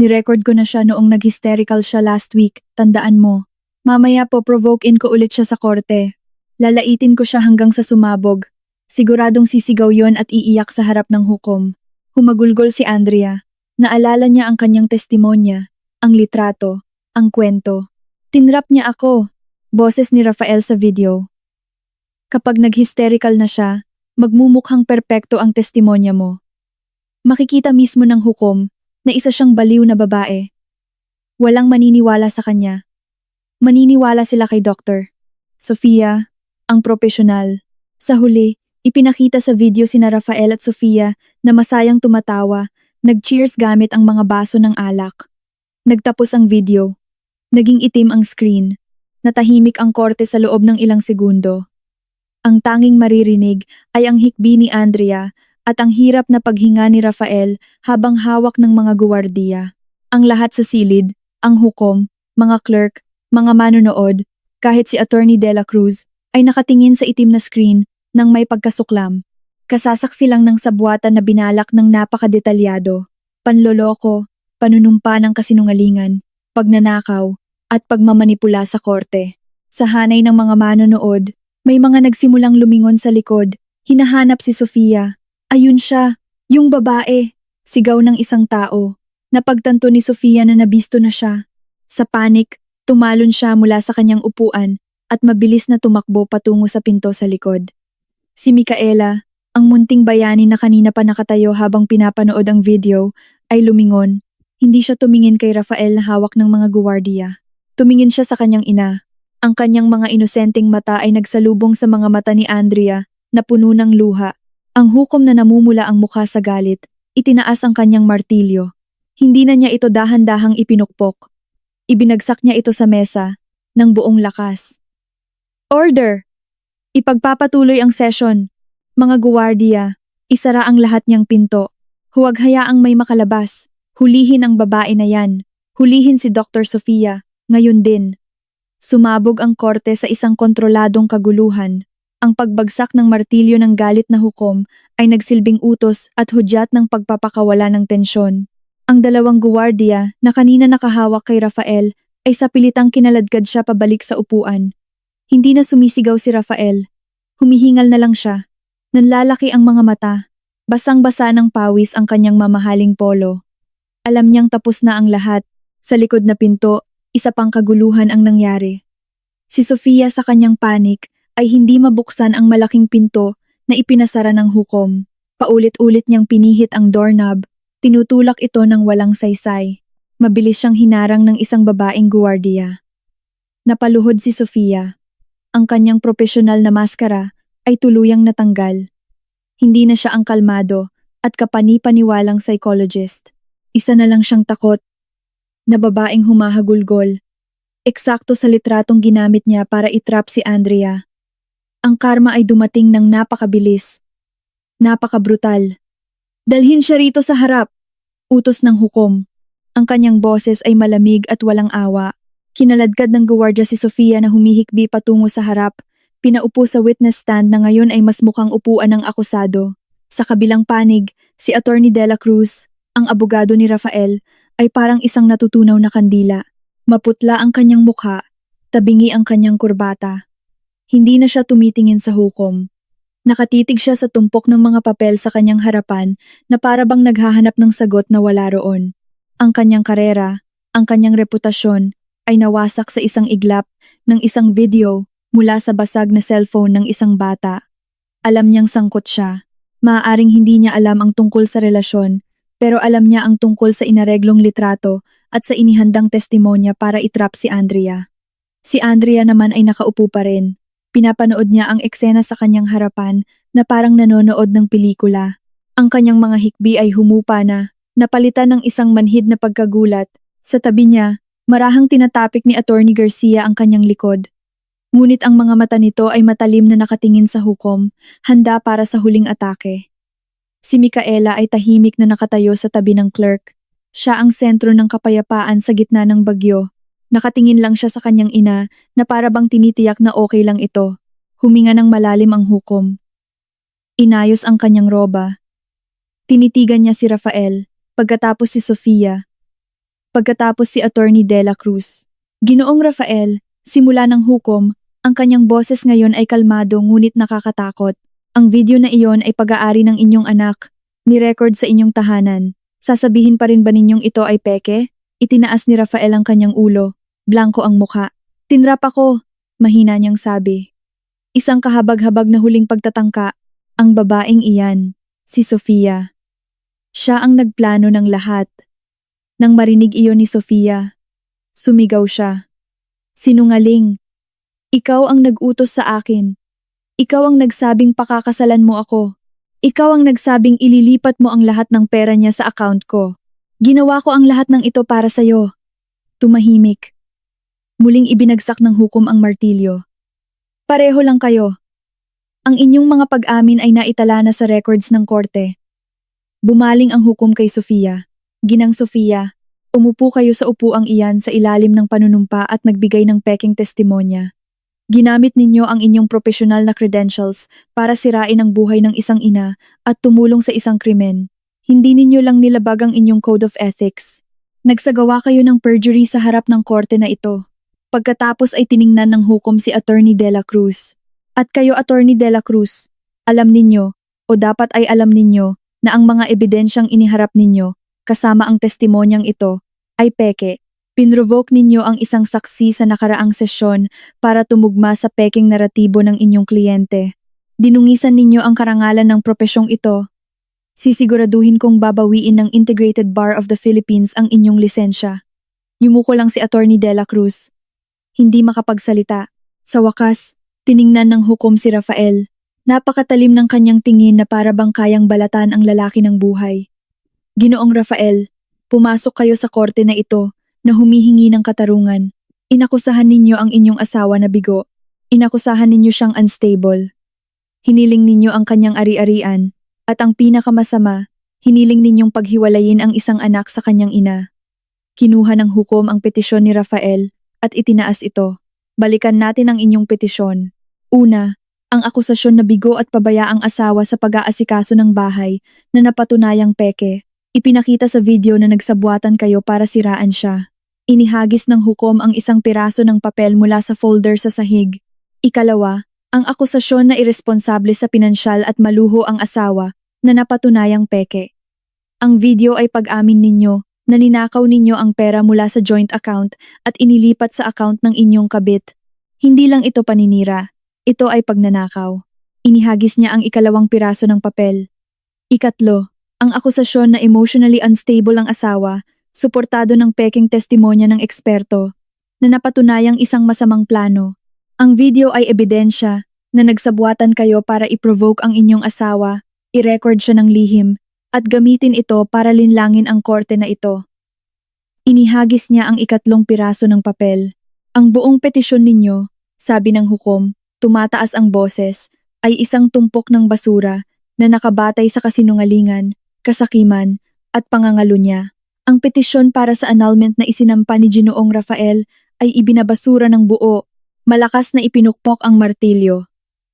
Nirecord ko na siya noong nag-hysterical siya last week, tandaan mo. Mamaya po provoke-in ko ulit siya sa korte. Lalaitin ko siya hanggang sa sumabog. Siguradong sisigaw yon at iiyak sa harap ng hukom. Humagulgol si Andrea. Naalala niya ang kanyang testimonya, ang litrato, ang kwento. Tinrap niya ako. Boses ni Rafael sa video. Kapag nag-hysterical na siya, magmumukhang perpekto ang testimonya mo. Makikita mismo ng hukom na isa siyang baliw na babae. Walang maniniwala sa kanya. Maniniwala sila kay Dr. Sofia, ang propesyonal. Sa huli, ipinakita sa video sina Rafael at Sofia na masayang tumatawa, nag-cheers gamit ang mga baso ng alak. Nagtapos ang video. Naging itim ang screen. Natahimik ang korte sa loob ng ilang segundo. Ang tanging maririnig ay ang hikbi ni Andrea at ang hirap na paghinga ni Rafael habang hawak ng mga guwardiya. Ang lahat sa silid, ang hukom, mga clerk, mga manonood, kahit si Attorney De La Cruz ay nakatingin sa itim na screen nang may pagkasuklam. Kasasaksi lang ng sabwatan na binalak ng napakadetalyado. Panloloko, panunumpa ng kasinungalingan, pagnanakaw, at pagmamanipula sa korte. Sa hanay ng mga manonood, may mga nagsimulang lumingon sa likod. Hinahanap si Sofia. Ayun siya, yung babae. Sigaw ng isang tao. Napagtanto ni Sofia na nabisto na siya. Sa panik, tumalon siya mula sa kanyang upuan at mabilis na tumakbo patungo sa pinto sa likod. Si Micaela, ang munting bayani na kanina pa nakatayo habang pinapanood ang video, ay lumingon. Hindi siya tumingin kay Rafael na hawak ng mga guwardiya. Tumingin siya sa kanyang ina. Ang kanyang mga inosenteng mata ay nagsalubong sa mga mata ni Andrea na puno ng luha. Ang hukom na namumula ang mukha sa galit, itinaas ang kanyang martilyo. Hindi na niya ito dahan-dahang ipinukpok. Ibinagsak niya ito sa mesa ng buong lakas. Order! Ipagpapatuloy ang session. Mga guwardiya, isara ang lahat niyang pinto. Huwag hayaang may makalabas. Hulihin ang babae na yan. Hulihin si Dr. Sofia, ngayon din. Sumabog ang korte sa isang kontroladong kaguluhan. Ang pagbagsak ng martilyo ng galit na hukom ay nagsilbing utos at hudyat ng pagpapakawala ng tensyon. Ang dalawang guwardiya na kanina nakahawak kay Rafael ay sapilitang kinaladkad siya pabalik sa upuan. Hindi na sumisigaw si Rafael. Humihingal na lang siya. Nanlalaki ang mga mata. Basang-basa ng pawis ang kanyang mamahaling polo. Alam niyang tapos na ang lahat. Sa likod na pinto, isa pang kaguluhan ang nangyari. Si Sofia sa kanyang panik ay hindi mabuksan ang malaking pinto na ipinasara ng hukom. Paulit-ulit niyang pinihit ang doorknob, tinutulak ito ng walang saysay. Mabilis siyang hinarang ng isang babaeng guwardiya. Napaluhod si Sofia. Ang kanyang propesyonal na maskara ay tuluyang natanggal. Hindi na siya ang kalmado at kapani-paniwalang psychologist. Isa na lang siyang takot na babaeng humahagulgol. Eksakto sa litratong ginamit niya para itrap si Andrea. Ang karma ay dumating ng napakabilis. Napakabrutal. Dalhin siya rito sa harap. Utos ng hukom. Ang kanyang boses ay malamig at walang awa. Kinaladkad ng guwardiya si Sofia na humihikbi patungo sa harap. Pinaupo sa witness stand na ngayon ay mas mukhang upuan ng akusado. Sa kabilang panig, si Attorney De La Cruz, ang abogado ni Rafael, ay parang isang natutunaw na kandila. Maputla ang kanyang mukha, tabingi ang kanyang kurbata. Hindi na siya tumitingin sa hukom. Nakatitig siya sa tumpok ng mga papel sa kanyang harapan na para bang naghahanap ng sagot na wala roon. Ang kanyang karera, ang kanyang reputasyon, ay nawasak sa isang iglap ng isang video mula sa basag na cellphone ng isang bata. Alam niyang sangkot siya. Maaaring hindi niya alam ang tungkol sa relasyon, pero alam niya ang tungkol sa inareglong litrato at sa inihandang testimonya para itrap si Andrea. Si Andrea naman ay nakaupo pa rin. Pinapanood niya ang eksena sa kanyang harapan na parang nanonood ng pelikula. Ang kanyang mga hikbi ay humupa na, napalitan ng isang manhid na pagkagulat. Sa tabi niya, marahang tinatapik ni Attorney Garcia ang kanyang likod. Ngunit ang mga mata nito ay matalim na nakatingin sa hukom, handa para sa huling atake. Si Micaela ay tahimik na nakatayo sa tabi ng clerk. Siya ang sentro ng kapayapaan sa gitna ng bagyo. Nakatingin lang siya sa kanyang ina na para bang tinitiyak na okay lang ito. Huminga ng malalim ang hukom. Inayos ang kanyang roba. Tinitigan niya si Rafael, pagkatapos si Sofia, pagkatapos si Attorney De La Cruz. Ginoong Rafael, simula ng hukom, ang kanyang boses ngayon ay kalmado ngunit nakakatakot. Ang video na iyon ay pag-aari ng inyong anak, ni-record sa inyong tahanan. Sasabihin pa rin ba ninyong ito ay peke? Itinaas ni Rafael ang kanyang ulo, blanko ang mukha. Tinrap ako, mahina niyang sabi. Isang kahabag-habag na huling pagtatangka, ang babaeng iyan, si Sofia. Siya ang nagplano ng lahat. Nang marinig iyon ni Sofia, sumigaw siya. Sinungaling. Ikaw ang nag-utos sa akin. Ikaw ang nagsabing pakakasalan mo ako. Ikaw ang nagsabing ililipat mo ang lahat ng pera niya sa account ko. Ginawa ko ang lahat ng ito para sa'yo. Tumahimik. Muling ibinagsak ng hukom ang martilyo. Pareho lang kayo. Ang inyong mga pag-amin ay naitala na sa records ng korte. Bumaling ang hukom kay Sofia. Ginang Sofia, umupo kayo sa upuang iyan sa ilalim ng panunumpa at nagbigay ng peking testimonya. Ginamit ninyo ang inyong profesional na credentials para sirain ang buhay ng isang ina at tumulong sa isang krimen. Hindi ninyo lang nilabag ang inyong code of ethics. Nagsagawa kayo ng perjury sa harap ng korte na ito. Pagkatapos ay tiningnan ng hukom si Attorney De La Cruz. At kayo Attorney De La Cruz, alam ninyo, o dapat ay alam ninyo, na ang mga ebidensyang iniharap ninyo, kasama ang testimonyang ito, ay peke. Pinrovoke ninyo ang isang saksi sa nakaraang sesyon para tumugma sa peking naratibo ng inyong kliyente. Dinungisan ninyo ang karangalan ng propesyong ito. Sisiguraduhin kong babawiin ng Integrated Bar of the Philippines ang inyong lisensya. Yumuko lang si Attorney De La Cruz. Hindi makapagsalita. Sa wakas, tiningnan ng hukom si Rafael. Napakatalim ng kanyang tingin na para bang kayang balatan ang lalaki ng buhay. Ginoong Rafael, pumasok kayo sa korte na ito na humihingi ng katarungan. Inakusahan ninyo ang inyong asawa na bigo. Inakusahan ninyo siyang unstable. Hiniling ninyo ang kanyang ari-arian. At ang pinakamasama, hiniling ninyong paghiwalayin ang isang anak sa kanyang ina. Kinuha ng hukom ang petisyon ni Rafael at itinaas ito. Balikan natin ang inyong petisyon. Una, ang akusasyon na bigo at pabayaang asawa sa pag-aasikaso ng bahay na napatunayang peke. Ipinakita sa video na nagsabuatan kayo para siraan siya. Inihagis ng hukom ang isang piraso ng papel mula sa folder sa sahig. Ikalawa, ang akusasyon na iresponsable sa pinansyal at maluho ang asawa na napatunayang peke. Ang video ay pag-amin ninyo na ninakaw ninyo ang pera mula sa joint account at inilipat sa account ng inyong kabit. Hindi lang ito paninira, ito ay pagnanakaw. Inihagis niya ang ikalawang piraso ng papel. Ikatlo, ang akusasyon na emotionally unstable ang asawa, suportado ng peking testimonya ng eksperto, na napatunayang isang masamang plano. Ang video ay ebidensya na nagsabuatan kayo para i-provoke ang inyong asawa, i-record siya ng lihim, at gamitin ito para linlangin ang korte na ito. Inihagis niya ang ikatlong piraso ng papel. Ang buong petisyon ninyo, sabi ng hukom, tumataas ang boses, ay isang tumpok ng basura na nakabatay sa kasinungalingan, kasakiman, at pangangalo niya. Ang petisyon para sa annulment na isinampa ni Ginoong Rafael ay ibinabasura ng buo. Malakas na ipinukpok ang martilyo.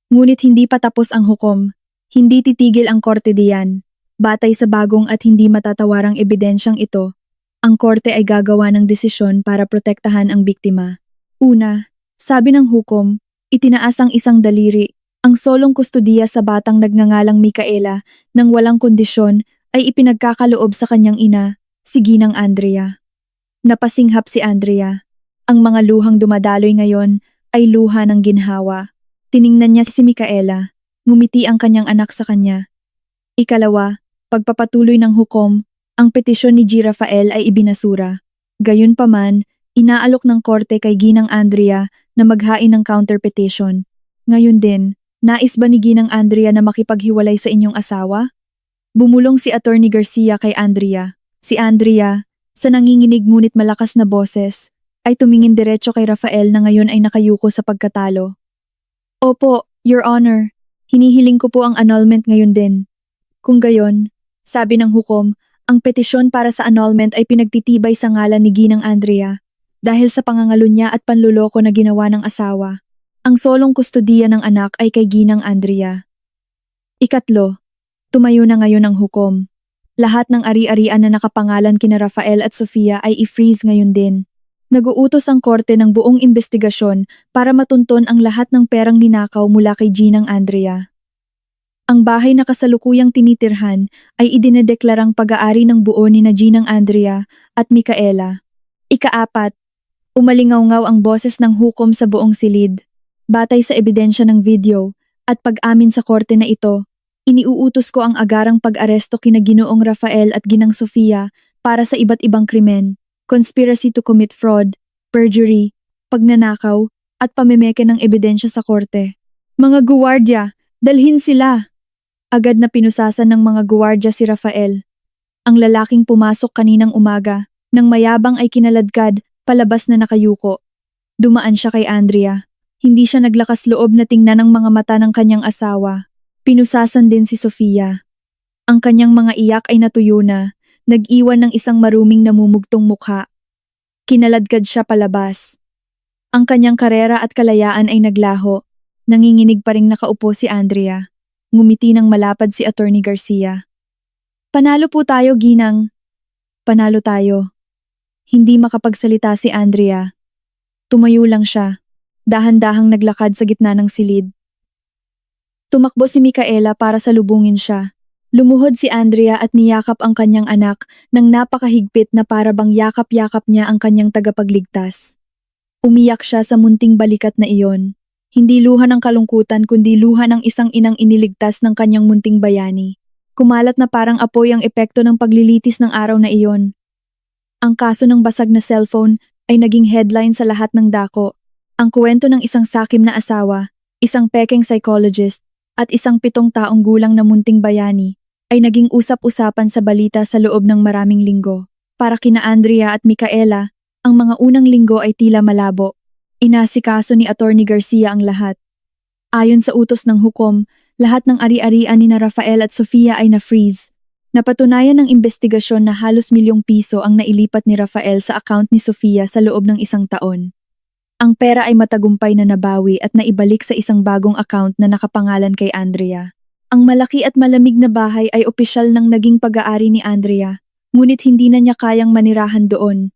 Ngunit hindi pa tapos ang hukom. Hindi titigil ang korte diyan. Batay sa bagong at hindi matatawarang ebidensyang ito, ang korte ay gagawa ng desisyon para protektahan ang biktima. Una, sabi ng hukom, itinaas ang isang daliri, ang solong kustudiya sa batang nagngangalang Micaela nang walang kondisyon ay ipinagkakaloob sa kanyang ina, si Ginang Andrea. Napasinghap si Andrea. Ang mga luhang dumadaloy ngayon ay luha ng ginhawa. Tiningnan niya si Micaela, ngumiti ang kanyang anak sa kanya. Ikalawa, pagpapatuloy ng hukom, ang petisyon ni G. Rafael ay ibinasura. Gayunpaman, Inaalok ng korte kay Ginang Andrea na maghain ng counter petition. Ngayon din, nais ba ni Ginang Andrea na makipaghiwalay sa inyong asawa? Bumulong si Attorney Garcia kay Andrea. Si Andrea, sa nanginginig ngunit malakas na boses, ay tumingin diretso kay Rafael na ngayon ay nakayuko sa pagkatalo. Opo, Your Honor. Hinihiling ko po ang annulment ngayon din. Kung gayon, sabi ng hukom, ang petisyon para sa annulment ay pinagtitibay sa ngalan ni Ginang Andrea dahil sa pangangalunya at panluloko na ginawa ng asawa. Ang solong kustodiya ng anak ay kay Ginang Andrea. Ikatlo, tumayo na ngayon ang hukom. Lahat ng ari-arian na nakapangalan kina Rafael at Sofia ay i-freeze ngayon din. Nag-uutos ang korte ng buong investigasyon para matunton ang lahat ng perang ninakaw mula kay Ginang Andrea. Ang bahay na kasalukuyang tinitirhan ay idinedeklarang pag-aari ng buo ni na Ginang Andrea at Micaela. Ikaapat, umalingaw-ngaw ang boses ng hukom sa buong silid. Batay sa ebidensya ng video at pag-amin sa korte na ito, iniuutos ko ang agarang pag-aresto kina Ginoong Rafael at Ginang Sofia para sa iba't ibang krimen, conspiracy to commit fraud, perjury, pagnanakaw, at pamemeke ng ebidensya sa korte. Mga guwardya, dalhin sila! Agad na pinusasan ng mga guwardya si Rafael. Ang lalaking pumasok kaninang umaga, nang mayabang ay kinaladkad, palabas na nakayuko. Dumaan siya kay Andrea. Hindi siya naglakas loob na tingnan ang mga mata ng kanyang asawa. Pinusasan din si Sofia. Ang kanyang mga iyak ay natuyo na, nag-iwan ng isang maruming namumugtong mukha. Kinaladkad siya palabas. Ang kanyang karera at kalayaan ay naglaho. Nanginginig pa ring nakaupo si Andrea. Ngumiti ng malapad si Attorney Garcia. Panalo po tayo, Ginang. Panalo tayo. Hindi makapagsalita si Andrea. Tumayo lang siya. Dahan-dahang naglakad sa gitna ng silid. Tumakbo si Micaela para salubungin siya. Lumuhod si Andrea at niyakap ang kanyang anak nang napakahigpit na para bang yakap-yakap niya ang kanyang tagapagligtas. Umiyak siya sa munting balikat na iyon. Hindi luha ng kalungkutan kundi luha ng isang inang iniligtas ng kanyang munting bayani. Kumalat na parang apoy ang epekto ng paglilitis ng araw na iyon. Ang kaso ng basag na cellphone ay naging headline sa lahat ng dako. Ang kwento ng isang sakim na asawa, isang pekeng psychologist, at isang 7 taong gulang na munting bayani ay naging usap-usapan sa balita sa loob ng maraming linggo. Para kina Andrea at Micaela, ang mga unang linggo ay tila malabo. Inasikaso ni Attorney Garcia ang lahat. Ayon sa utos ng hukom, lahat ng ari-arian ni na Rafael at Sofia ay na-freeze. Napatunayan ng investigasyon na halos ₱1,000,000 ang nailipat ni Rafael sa account ni Sofia sa loob ng 1 taon. Ang pera ay matagumpay na nabawi at naibalik sa isang bagong account na nakapangalan kay Andrea. Ang malaki at malamig na bahay ay opisyal nang naging pag-aari ni Andrea, ngunit hindi na niya kayang manirahan doon.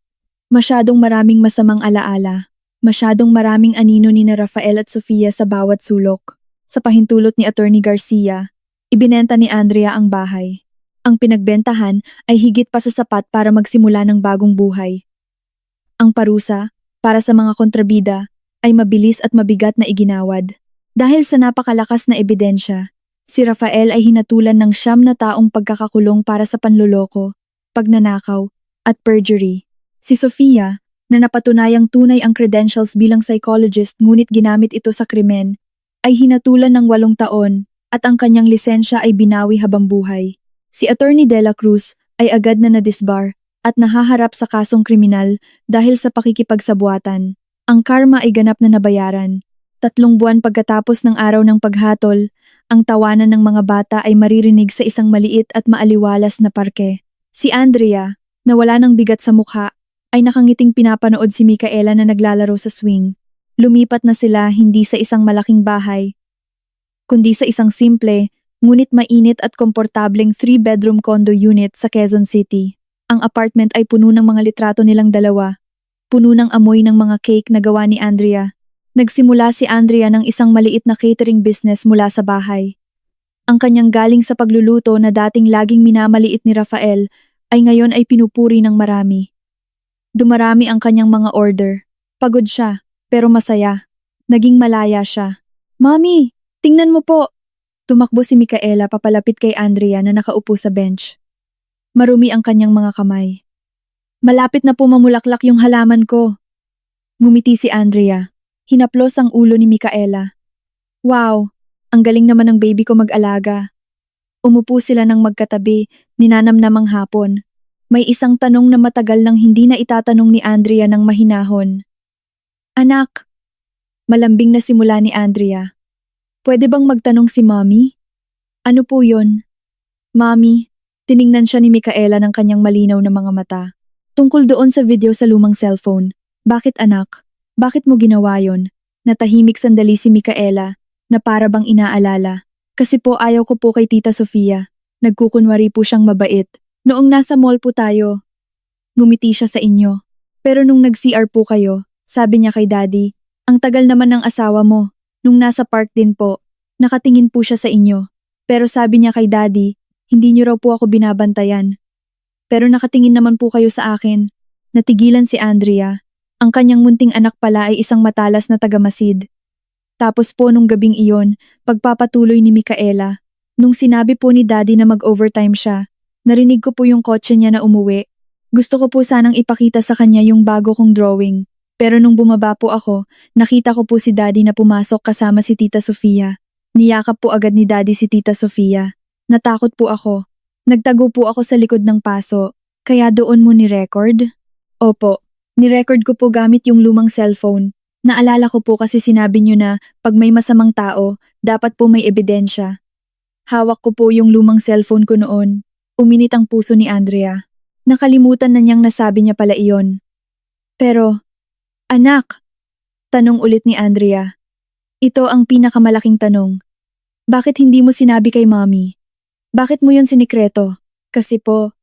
Masyadong maraming masamang alaala, masyadong maraming anino ni na Rafael at Sofia sa bawat sulok. Sa pahintulot ni Attorney Garcia, ibinenta ni Andrea ang bahay. Ang pinagbentahan ay higit pa sa sapat para magsimula ng bagong buhay. Ang parusa, para sa mga kontrabida, ay mabilis at mabigat na iginawad. Dahil sa napakalakas na ebidensya, si Rafael ay hinatulan ng 9 na taong pagkakakulong para sa panloloko, pagnanakaw, at perjury. Si Sofia, na napatunayang tunay ang credentials bilang psychologist ngunit ginamit ito sa krimen, ay hinatulan ng 8 taon at ang kanyang lisensya ay binawi habang buhay. Si Attorney De La Cruz ay agad na nadisbar at nahaharap sa kasong kriminal dahil sa pakikipagsabuatan. Ang karma ay ganap na nabayaran. 3 buwan pagkatapos ng araw ng paghatol, ang tawanan ng mga bata ay maririnig sa isang maliit at maaliwalas na parke. Si Andrea, na wala ng bigat sa mukha, ay nakangiting pinapanood si Micaela na naglalaro sa swing. Lumipat na sila hindi sa isang malaking bahay, kundi sa isang simple, ngunit mainit at komportableng 3-bedroom condo unit sa Quezon City. Ang apartment ay puno ng mga litrato nilang dalawa, puno ng amoy ng mga cake na gawa ni Andrea. Nagsimula si Andrea ng isang maliit na catering business mula sa bahay. Ang kanyang galing sa pagluluto na dating laging minamaliit ni Rafael ay ngayon ay pinupuri ng marami. Dumarami ang kanyang mga order. Pagod siya, pero masaya. Naging malaya siya. Mami, tingnan mo po! Tumakbo si Micaela papalapit kay Andrea na nakaupo sa bench. Marumi ang kanyang mga kamay. Malapit na po mamulaklak yung halaman ko. Ngumiti si Andrea. Hinaplos ang ulo ni Micaela. Wow, ang galing naman ng baby ko mag-alaga. Umupo sila ng magkatabi, ninanamnamang hapon. May isang tanong na matagal nang hindi na itatanong ni Andrea ng mahinahon. Anak, malambing na simula ni Andrea. Pwede bang magtanong si Mommy? Ano po yon? Mommy, tiningnan siya ni Micaela ng kanyang malinaw na mga mata. Tungkol doon sa video sa lumang cellphone. Bakit anak? Bakit mo ginawa yon? Natahimik sandali si Micaela na para bang inaalala. Kasi po ayaw ko po kay Tita Sofia. Nagkukunwari po siyang mabait. Noong nasa mall po tayo, ngumiti siya sa inyo. Pero nung nag-CR po kayo, sabi niya kay Daddy, ang tagal naman ng asawa mo. Nung nasa park din po, nakatingin po siya sa inyo. Pero sabi niya kay Daddy, hindi niyo raw po ako binabantayan. Pero nakatingin naman po kayo sa akin. Natigilan si Andrea. Ang kanyang munting anak pala ay isang matalas na taga-Masid. Tapos po nung gabing iyon, pagpapatuloy ni Micaela, nung sinabi po ni Daddy na mag-overtime siya, narinig ko po yung kotse niya na umuwi. Gusto ko po sanang ipakita sa kanya yung bago kong drawing. Pero nung bumaba po ako, nakita ko po si Daddy na pumasok kasama si Tita Sofia. Niyakap po agad ni Daddy si Tita Sofia. Natakot po ako. Nagtago po ako sa likod ng paso. Kaya doon mo ni-record? Opo, ni-record ko po gamit yung lumang cellphone. Naalala ko po kasi sinabi niyo na pag may masamang tao, dapat po may ebidensya. Hawak ko po yung lumang cellphone ko noon. Uminit ang puso ni Andrea. Nakalimutan na niyang nasabi niya pala iyon. Pero, anak, tanong ulit ni Andrea. Ito ang pinakamalaking tanong. Bakit hindi mo sinabi kay Mommy? Bakit mo yon sinikreto? Kasi po,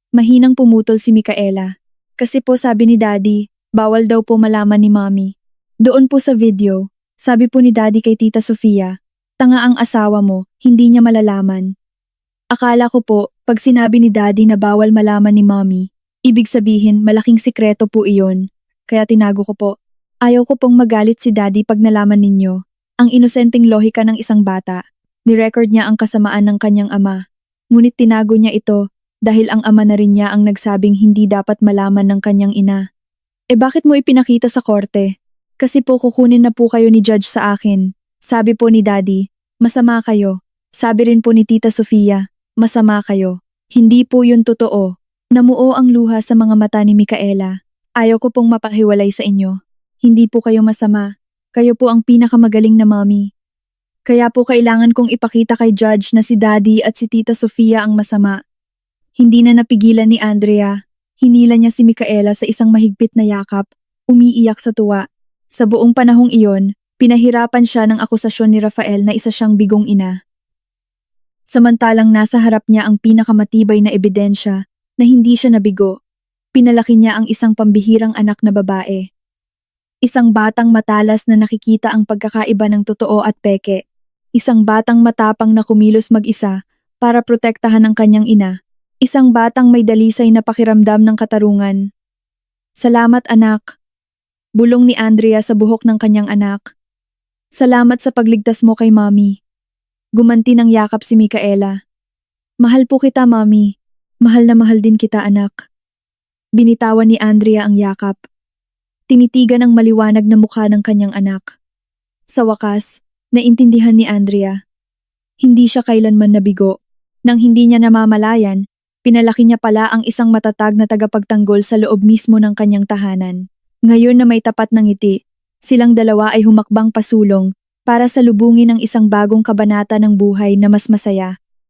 mahinang pumutol si Micaela. Kasi po sabi ni Daddy, bawal daw po malaman ni Mommy. Doon po sa video, sabi po ni Daddy kay Tita Sofia, tanga ang asawa mo, hindi niya malalaman. Akala ko po, pag sinabi ni Daddy na bawal malaman ni Mommy, ibig sabihin malaking sikreto po iyon. Kaya tinago ko po. Ayaw ko pong magalit si Daddy pag nalaman ninyo. Ang inosenteng lohika ng isang bata. Ni-record niya ang kasamaan ng kanyang ama. Ngunit tinago niya ito dahil ang ama na rin niya ang nagsabing hindi dapat malaman ng kanyang ina. Bakit mo ipinakita sa korte? Kasi po kukunin na po kayo ni Judge sa akin. Sabi po ni Daddy, masama kayo. Sabi rin po ni Tita Sofia, masama kayo. Hindi po yun totoo. Namuo ang luha sa mga mata ni Micaela. Ayaw ko pong mapahiwalay sa inyo. Hindi po kayo masama. Kayo po ang pinakamagaling na mommy. Kaya po kailangan kong ipakita kay Judge na si Daddy at si Tita Sofia ang masama. Hindi na napigilan ni Andrea. Hinila niya si Micaela sa isang mahigpit na yakap, umiiyak sa tuwa. Sa buong panahong iyon, pinahirapan siya ng akusasyon ni Rafael na isa siyang bigong ina. Samantalang nasa harap niya ang pinakamatibay na ebidensya na hindi siya nabigo. Pinalaki niya ang isang pambihirang anak na babae. Isang batang matalas na nakikita ang pagkakaiba ng totoo at peke. Isang batang matapang na kumilos mag-isa para protektahan ang kanyang ina. Isang batang may dalisay na pakiramdam ng katarungan. Salamat anak. Bulong ni Andrea sa buhok ng kanyang anak. Salamat sa pagligtas mo kay Mommy. Gumanti ng yakap si Micaela. Mahal po kita, Mommy. Mahal na mahal din kita, anak. Binitawan ni Andrea ang yakap. Tinitigan ang maliwanag na mukha ng kanyang anak. Sa wakas, naintindihan ni Andrea. Hindi siya kailanman nabigo. Nang hindi niya namamalayan, pinalaki niya pala ang isang matatag na tagapagtanggol sa loob mismo ng kanyang tahanan. Ngayon na may tapat ng ngiti, silang dalawa ay humakbang pasulong para salubungin ang isang bagong kabanata ng buhay na mas masaya.